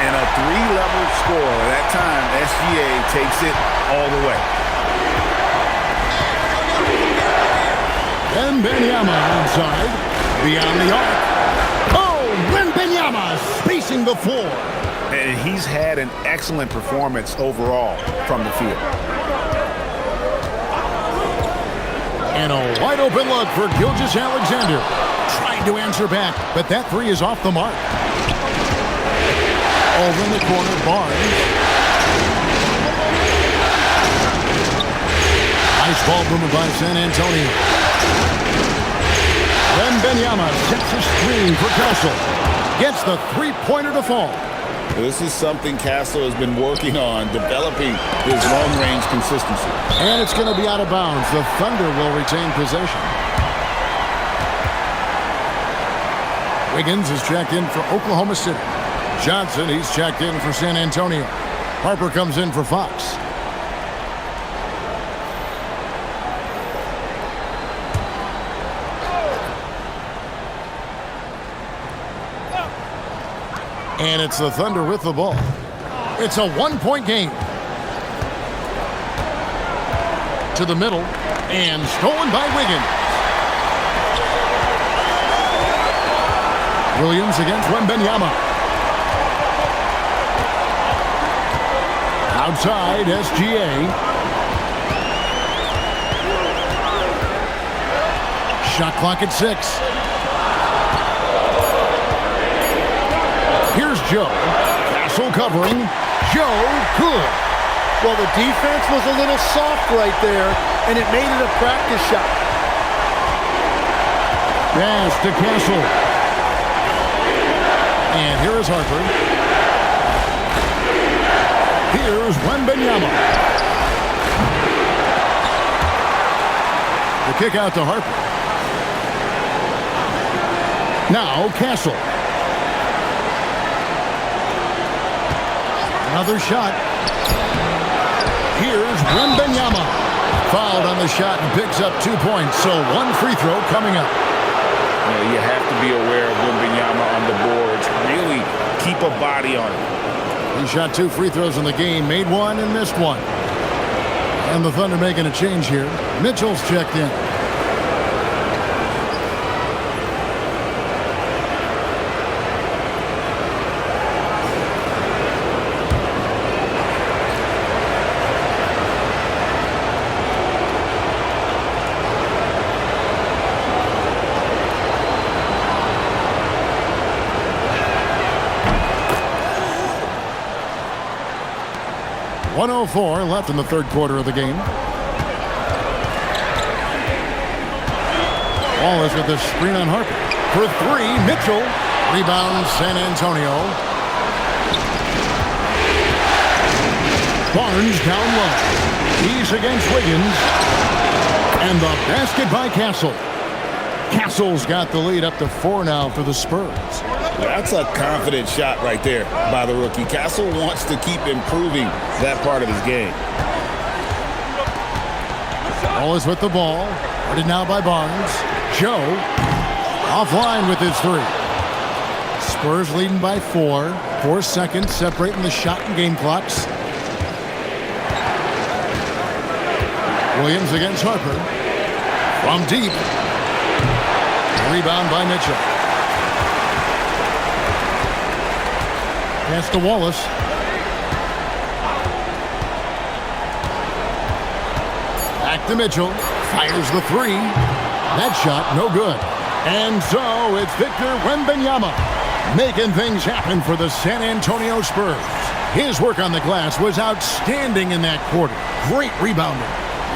And a three-level score. That time, SGA takes it all the way. Wembanyama inside. Beyond the arc. Oh, Wembanyama spacing the floor. And he's had an excellent performance overall from the field. And a wide open look for Gilgeous-Alexander. Trying to answer back, but that three is off the mark. Over in the corner, Barnes. Nice ball movement by San Antonio. Wembanyama sets a screen for Castle. Gets the three-pointer to fall. This is something Castle has been working on, developing his long-range consistency. And it's going to be out of bounds. The Thunder will retain possession. Wiggins is checked in for Oklahoma City. Johnson, he's checked in for San Antonio. Harper comes in for Fox. And it's the Thunder with the ball. It's a one-point game. To the middle, and stolen by Wiggins. Williams against Wembanyama. Outside, SGA. Shot clock at 6. Here's Joe. Castle covering. Joe, good. Well, the defense was a little soft right there, and it made it a practice shot. Pass to Castle. And here is Harper. Here's Wembanyama. The kick out to Harper. Now Castle. Another shot. Here's Wembanyama. Fouled on the shot and picks up 2 points. So one free throw coming up. You have to be aware of Wembanyama on the boards. Really keep a body on it. He shot 2 free throws in the game, made one and missed one. And the Thunder making a change here. Mitchell's checked in. .104 left in the third quarter of the game. Wallace with the screen on Harper. For 3, Mitchell. Rebound, San Antonio. Barnes down low. He's against Wiggins. And the basket by Castle. Castle's got the lead up to 4 now for the Spurs. That's a confident shot right there by the rookie. Castle wants to keep improving that part of his game. Wallace with the ball. Guarded now by Barnes. Joe offline with his 3. Spurs leading by 4. 4 seconds separating the shot and game clocks. Williams against Harper. From deep. Rebound by Mitchell. Pass to Wallace. Back to Mitchell. Fires the 3. That shot no good. And so it's Victor Wembanyama making things happen for the San Antonio Spurs. His work on the glass was outstanding in that quarter. Great rebounding.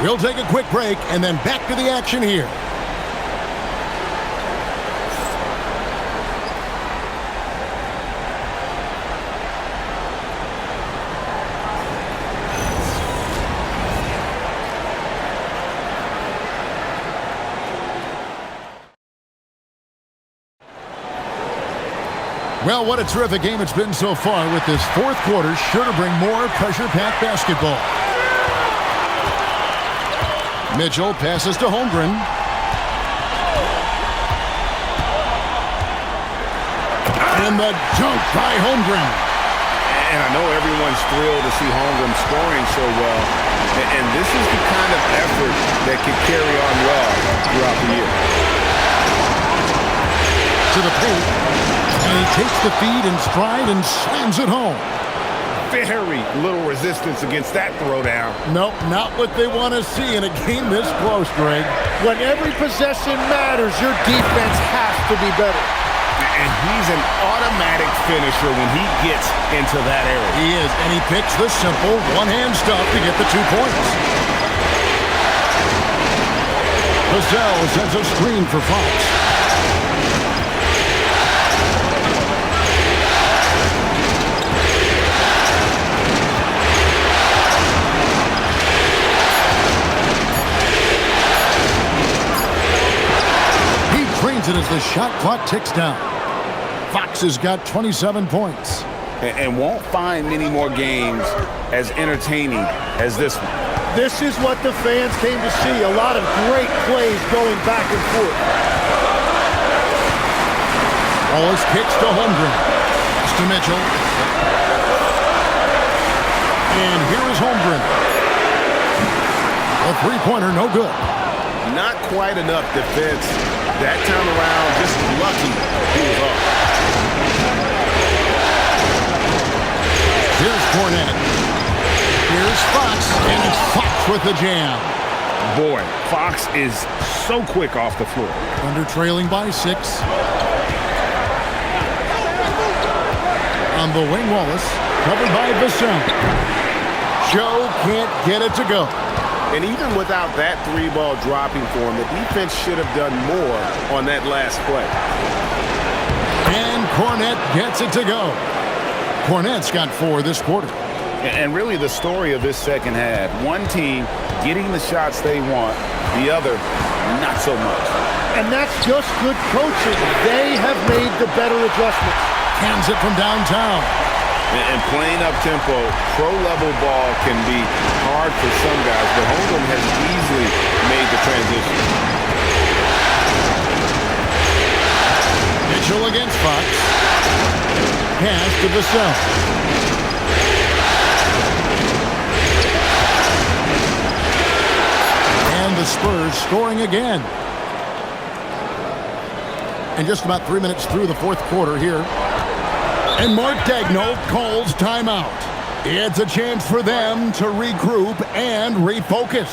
We'll take a quick break and then back to the action here. Well, what a terrific game it's been so far, with this fourth quarter sure to bring more pressure-packed basketball. Mitchell passes to Holmgren. And the dunk by Holmgren. And I know everyone's thrilled to see Holmgren scoring so well. And this is the kind of effort that can carry on well throughout the year. To the paint. And he takes the feed in stride and slams it home. Very little resistance against that throwdown. Nope, not what they want to see in a game this close, Greg. When every possession matters, your defense has to be better. And he's an automatic finisher when he gets into that area. He is, and he picks the simple one-hand stuff to get the 2 points. Vassell sends a screen for Fox. It as the shot clock ticks down. Fox has got 27 points. And won't find many more games as entertaining as this one. This is what the fans came to see. A lot of great plays going back and forth. Wallace kicks to Holmgren. It's to Mitchell. And here is Holmgren. A three-pointer, no good. Not quite enough defense. That time around, just lucky he was off. Here's Cornette. Here's Fox, and it's Fox with the jam. Boy, Fox is so quick off the floor. Under trailing by 6. On the wing, Wallace, covered by Vassell. Joe can't get it to go. And even without that 3-ball dropping for him, the defense should have done more on that last play. And Cornette gets it to go. Cornette's got 4 this quarter. And really the story of this second half, one team getting the shots they want, the other not so much. And that's just good coaching. They have made the better adjustments. Hands it from downtown. And playing up-tempo, pro-level ball can be hard for some guys, but Holmgren has easily made the transition. Mitchell against Fox. Pass to Vassell. And the Spurs scoring again. And just about 3 minutes through the fourth quarter here. And Mark Daigneault calls timeout. It's a chance for them to regroup and refocus.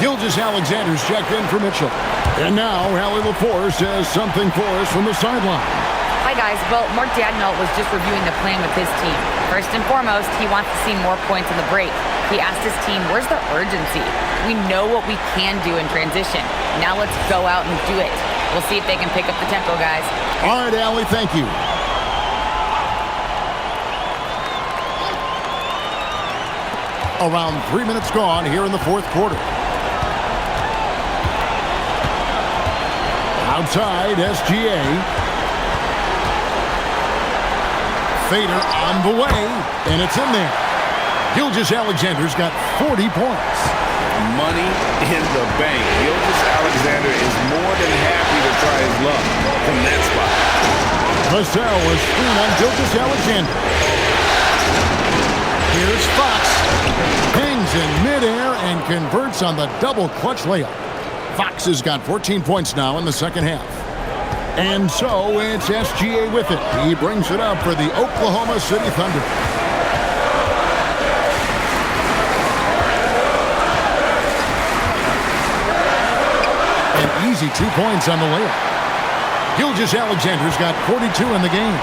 Gilgeous-Alexander's checked in for Mitchell. And now Allie LaForce says something for us from the sideline. Hi, guys. Well, Mark Daigneault was just reviewing the plan with his team. First and foremost, he wants to see more points in the break. He asked his team, where's the urgency? We know what we can do in transition. Now let's go out and do it. We'll see if they can pick up the tempo, guys. All right, Allie, thank you. Around 3 minutes gone here in the fourth quarter. Outside, SGA. Fader on the way, and it's in there. Gilgeous-Alexander's got 40 points. Money in the bank. Gilgeous-Alexander is more than happy to try his luck from that spot. Vassell was screen on Gilgeous-Alexander. Here's Fox. Hangs in midair and converts on the double clutch layup. Fox has got 14 points now in the second half. And so it's SGA with it. He brings it up for the Oklahoma City Thunder. An easy 2 points on the layup. Gilgeous-Alexander's got 42 in the game.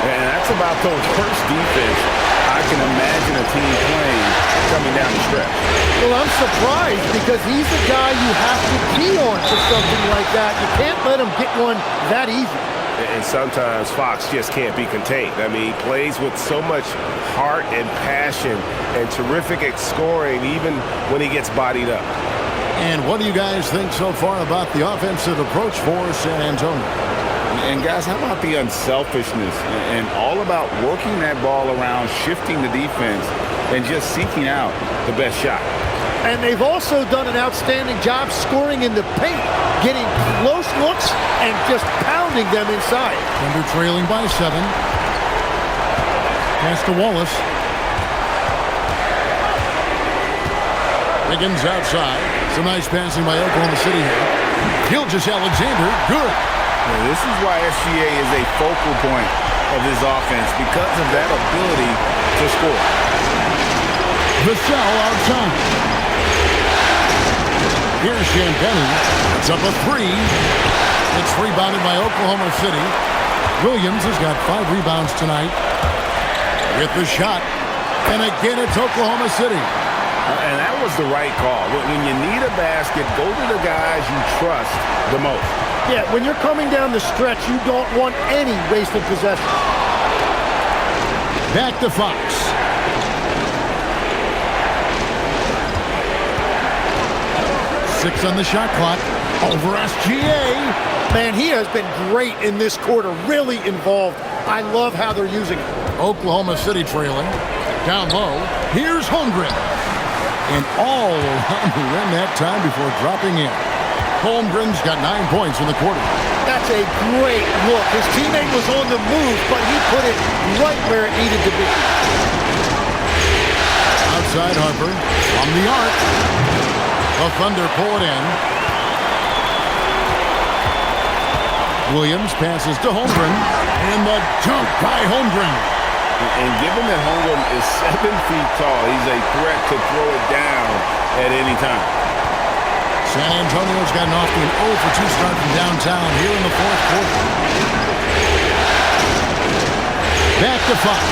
And that's about those first defense I can imagine a team playing coming down the stretch. Well, I'm surprised because he's the guy you have to key on for something like that. You can't let him get one that easy. And sometimes Fox just can't be contained. I mean, he plays with so much heart and passion and terrific at scoring even when he gets bodied up. And what do you guys think so far about the offensive approach for San Antonio? And guys, how about the unselfishness and all about working that ball around, shifting the defense, and just seeking out the best shot? And they've also done an outstanding job scoring in the paint, getting close looks and just pounding them inside. Thunder trailing by 7. Pass to Wallace. Wiggins outside. Some nice passing by Oklahoma City here. Gilgeous-Alexander, good. Yeah, this is why SGA is a focal point of his offense, because of that ability to score. Vassell outside. Here's Champagnie. It's up a 3. It's rebounded by Oklahoma City. Williams has got 5 rebounds tonight. With the shot. And again, it's Oklahoma City. And that was the right call. When you need a basket, go to the guys you trust the most. Yeah, when you're coming down the stretch, you don't want any wasted possession. Back to Fox. Six on the shot clock. Over SGA. Man, he has been great in this quarter, really involved. I love how they're using it. Oklahoma City trailing. Down low. Here's Holmgren. And all around the rim that time before dropping in. Holmgren's got 9 points in the quarter. That's a great look. His teammate was on the move, but he put it right where it needed to be. Outside Harper. From the arc. The Thunder pull it in. Williams passes to Holmgren. And the dunk by Holmgren. And given that Holmgren is 7 feet tall, he's a threat to throw it down at any time. San Antonio's gotten off to an 0 for 2 start from downtown here in the fourth quarter. Back to Fox.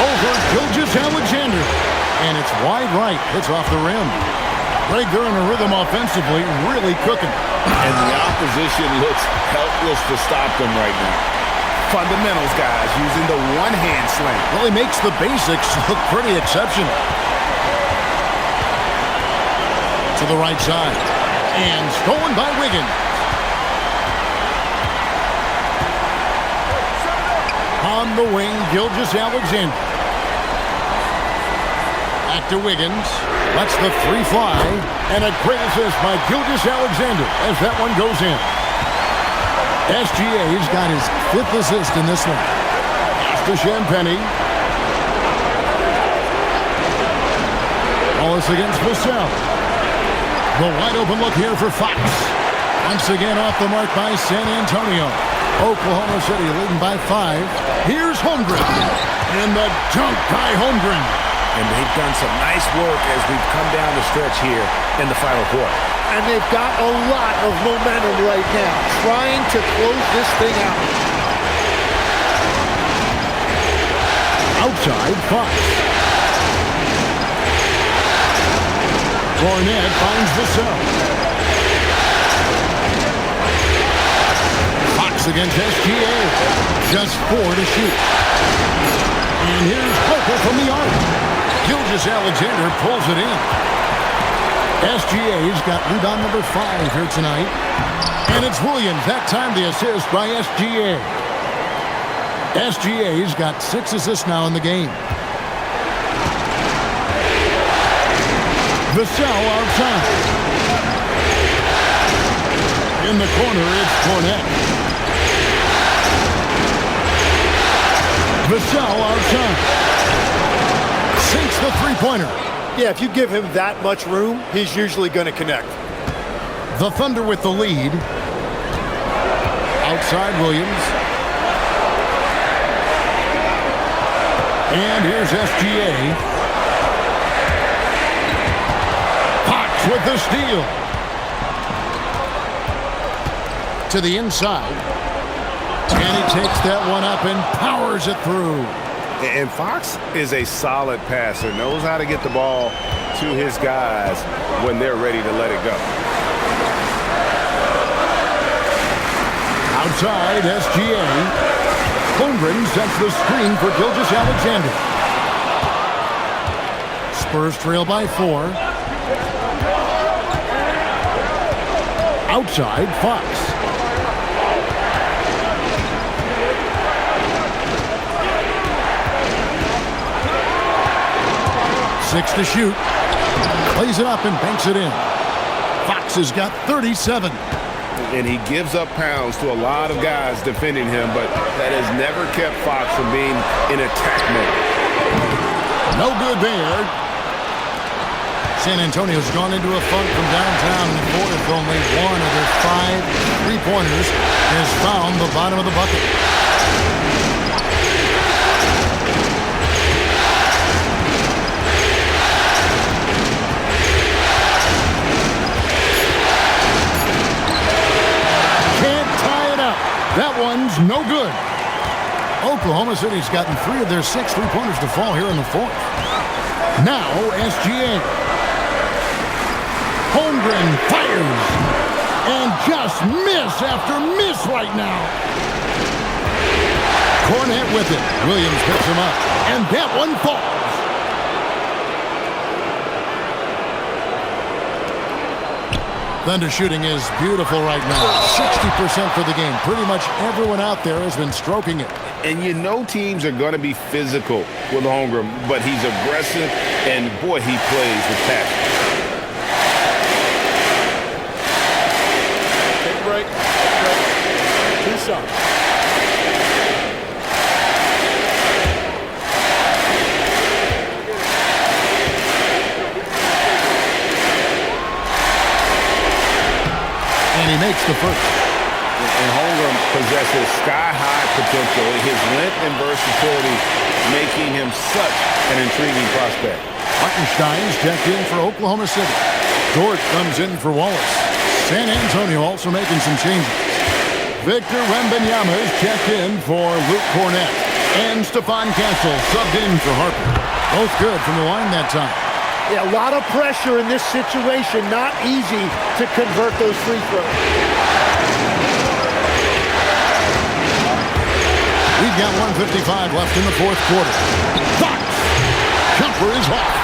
Over Gilgeous-Alexander. And it's wide right. It's off the rim. Greg, they're in a rhythm offensively, really cooking. And the opposition looks helpless to stop them right now. Fundamentals, guys, using the one-hand slam. Well, he makes the basics look pretty exceptional. To the right side. And stolen by Wiggins. On the wing, Gilgeous-Alexander. Back to Wiggins. Lets the 3 fly. And a great assist by Gilgeous-Alexander as that one goes in. SGA's got his 5th assist in this one. Pass to Champagnie. Wallace against Vassell. The wide open look here for Fox. Once again off the mark by San Antonio. Oklahoma City leading by 5. Here's Holmgren. And the dunk by Holmgren. And they've done some nice work as we've come down the stretch here in the final quarter. And they've got a lot of momentum right now, trying to close this thing out. Outside, Fox. Fournette finds Vassell. Fox against SGA. Just 4 to shoot. And here's Harper from the arc. Gilgeous-Alexander pulls it in. SGA's got rebound number 5 here tonight. And it's Williams. That time the assist by SGA. SGA's got 6 assists now in the game. Vassell outside. In the corner, it's Fournette. Vassell outside. Sinks the three-pointer. Yeah, if you give him that much room, he's usually going to connect. The Thunder with the lead. Outside Williams. And here's SGA. Fox with the steal. To the inside. And he takes that one up and powers it through. And Fox is a solid passer, knows how to get the ball to his guys when they're ready to let it go. Outside, SGA. Holmgren sets the screen for Gilgeous-Alexander. Spurs trail by 4. Outside, Fox. 6 to shoot. Plays it up and banks it in. Fox has got 37. And he gives up pounds to a lot of guys defending him, but that has never kept Fox from being in attack mode. No good there. San Antonio's gone into a funk from downtown in the fourth. Only one of their 5 3-pointers has found the bottom of the bucket. That one's no good. Oklahoma City's gotten 3 of their 6 3-pointers to fall here in the fourth. Now SGA. Holmgren fires. And just miss after miss right now. Cornet with it. Williams picks him up. And that one falls. Thunder shooting is beautiful right now. 60% for the game. Pretty much everyone out there has been stroking it. And you know teams are going to be physical with Holmgren, but he's aggressive, and boy, he plays with passion. Take a break. 2 shots. And he makes the first. And Holmgren possesses sky-high potential. His length and versatility making him such an intriguing prospect. Hartenstein's checked in for Oklahoma City. Dort comes in for Wallace. San Antonio also making some changes. Victor Wembanyama is checked in for Luke Cornet. And Stephon Castle subbed in for Harper. Both good from the line that time. Yeah, a lot of pressure in this situation. Not easy to convert those free throws. We've got 1:55 left in the fourth quarter. Fox! Jumper is off.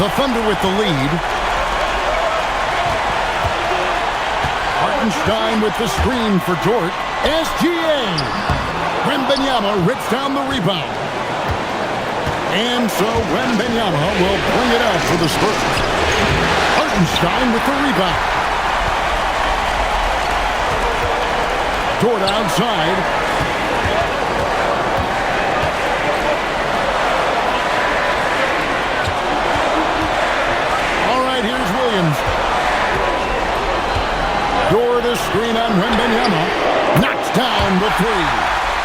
The Thunder with the lead. Hartenstein with the screen for Dort. SGA! Wembanyama rips down the rebound. And so Wembanyama will bring it out for the Spurs. Hartenstein with the rebound. Dort outside. All right, here's Williams. Dort a screen on Wembanyama. Knocks down the 3.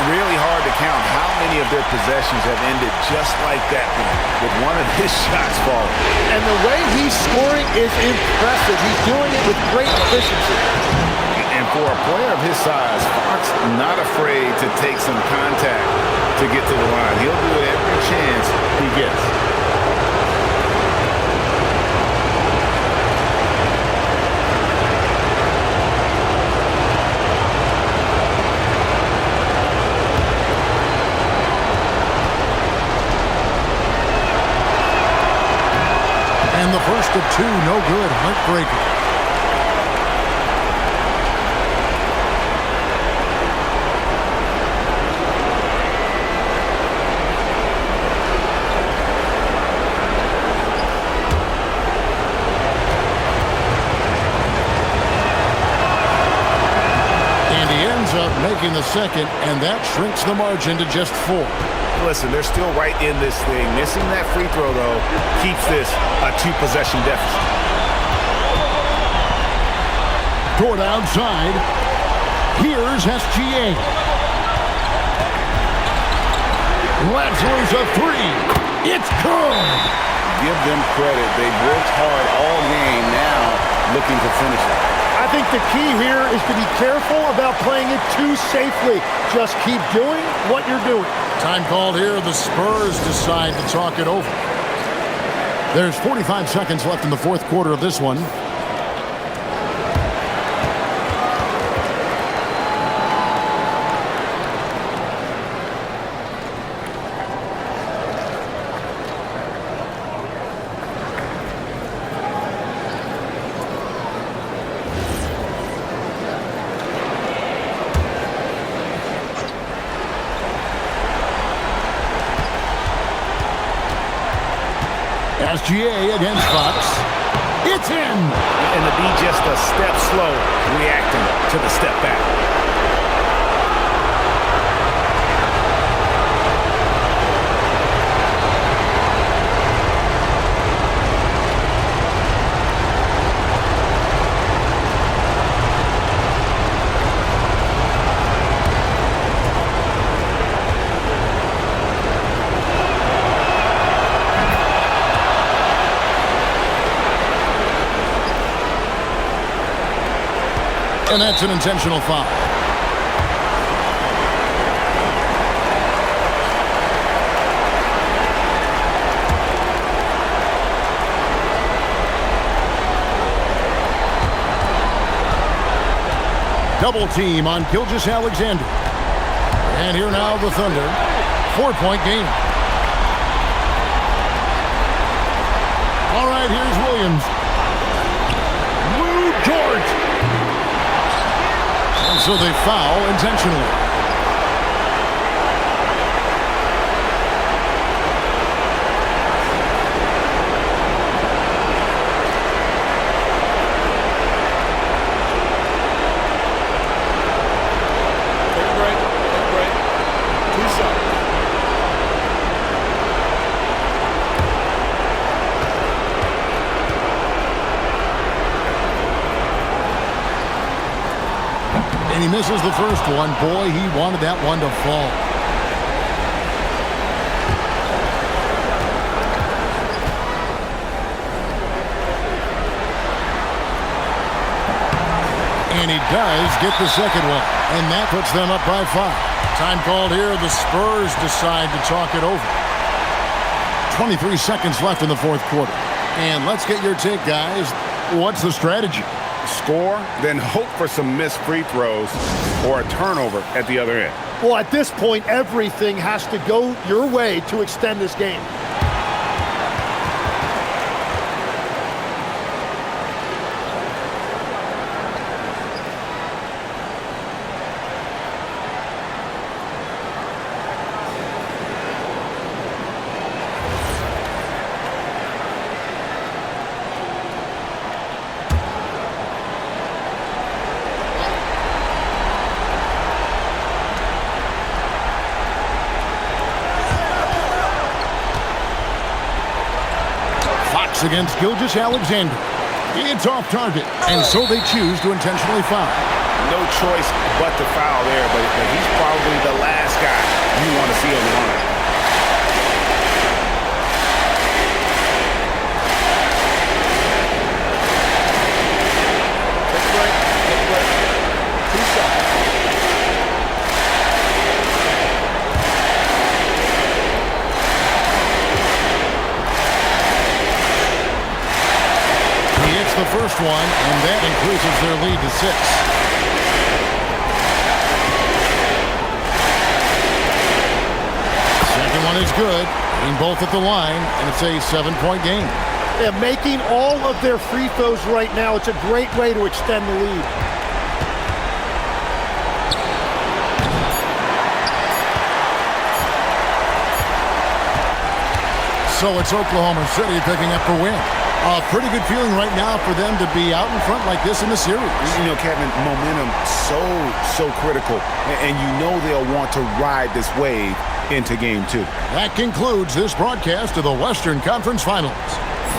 Really hard to count how many of their possessions have ended just like that one, with one of his shots falling. And the way he's scoring is impressive. He's doing it with great efficiency. And for a player of his size, Fox not afraid to take some contact to get to the line. He'll do it every chance he gets. And the first of 2, no good. Heartbreaker. And he ends up making the second, and that shrinks the margin to just 4. Listen, they're still right in this thing. Missing that free throw, though, keeps this a 2-possession deficit. Dort outside. Here's SGA. Latzler's a 3. It's good. Give them credit. They've worked hard all game, now looking to finish it. I think the key here is to be careful about playing it too safely. Just keep doing what you're doing. Time called here. The Spurs decide to talk it over. There's 45 seconds left in the fourth quarter of this one. SGA against Fox. It's in! And to be just a step slow reacting to the step back. And that's an intentional foul. Double team on Gilgeous-Alexander. And here now the Thunder. 4-point game. All right, here's Williams. Lou George. And so they foul intentionally. And he misses the first one. Boy, he wanted that one to fall. And he does get the second one. And that puts them up by 5. Time called here. The Spurs decide to talk it over. 23 seconds left in the fourth quarter. And let's get your take, guys. What's the strategy? Score, then hope for some missed free throws or a turnover at the other end. Well, at this point, everything has to go your way to extend this game. Against Gilgeous-Alexander. It's off target, and so they choose to intentionally foul. No choice but to foul there, but he's probably the last guy you want to see on the line. Take a break. 2 shots. The first one, and that increases their lead to 6. Second one is good, being both at the line, and it's a 7-point game. Yeah, making all of their free throws right now, it's a great way to extend the lead. So it's Oklahoma City picking up the win. A pretty good feeling right now for them to be out in front like this in the series. You know, Kevin, momentum so critical, and you know they'll want to ride this wave into game 2. That concludes this broadcast of the Western Conference Finals.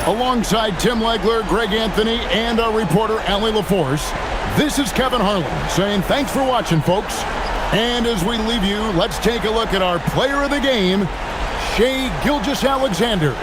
Alongside Tim Legler, Greg Anthony, and our reporter, Allie LaForce, this is Kevin Harlan saying thanks for watching, folks. And as we leave you, let's take a look at our player of the game, Shai Gilgeous-Alexander.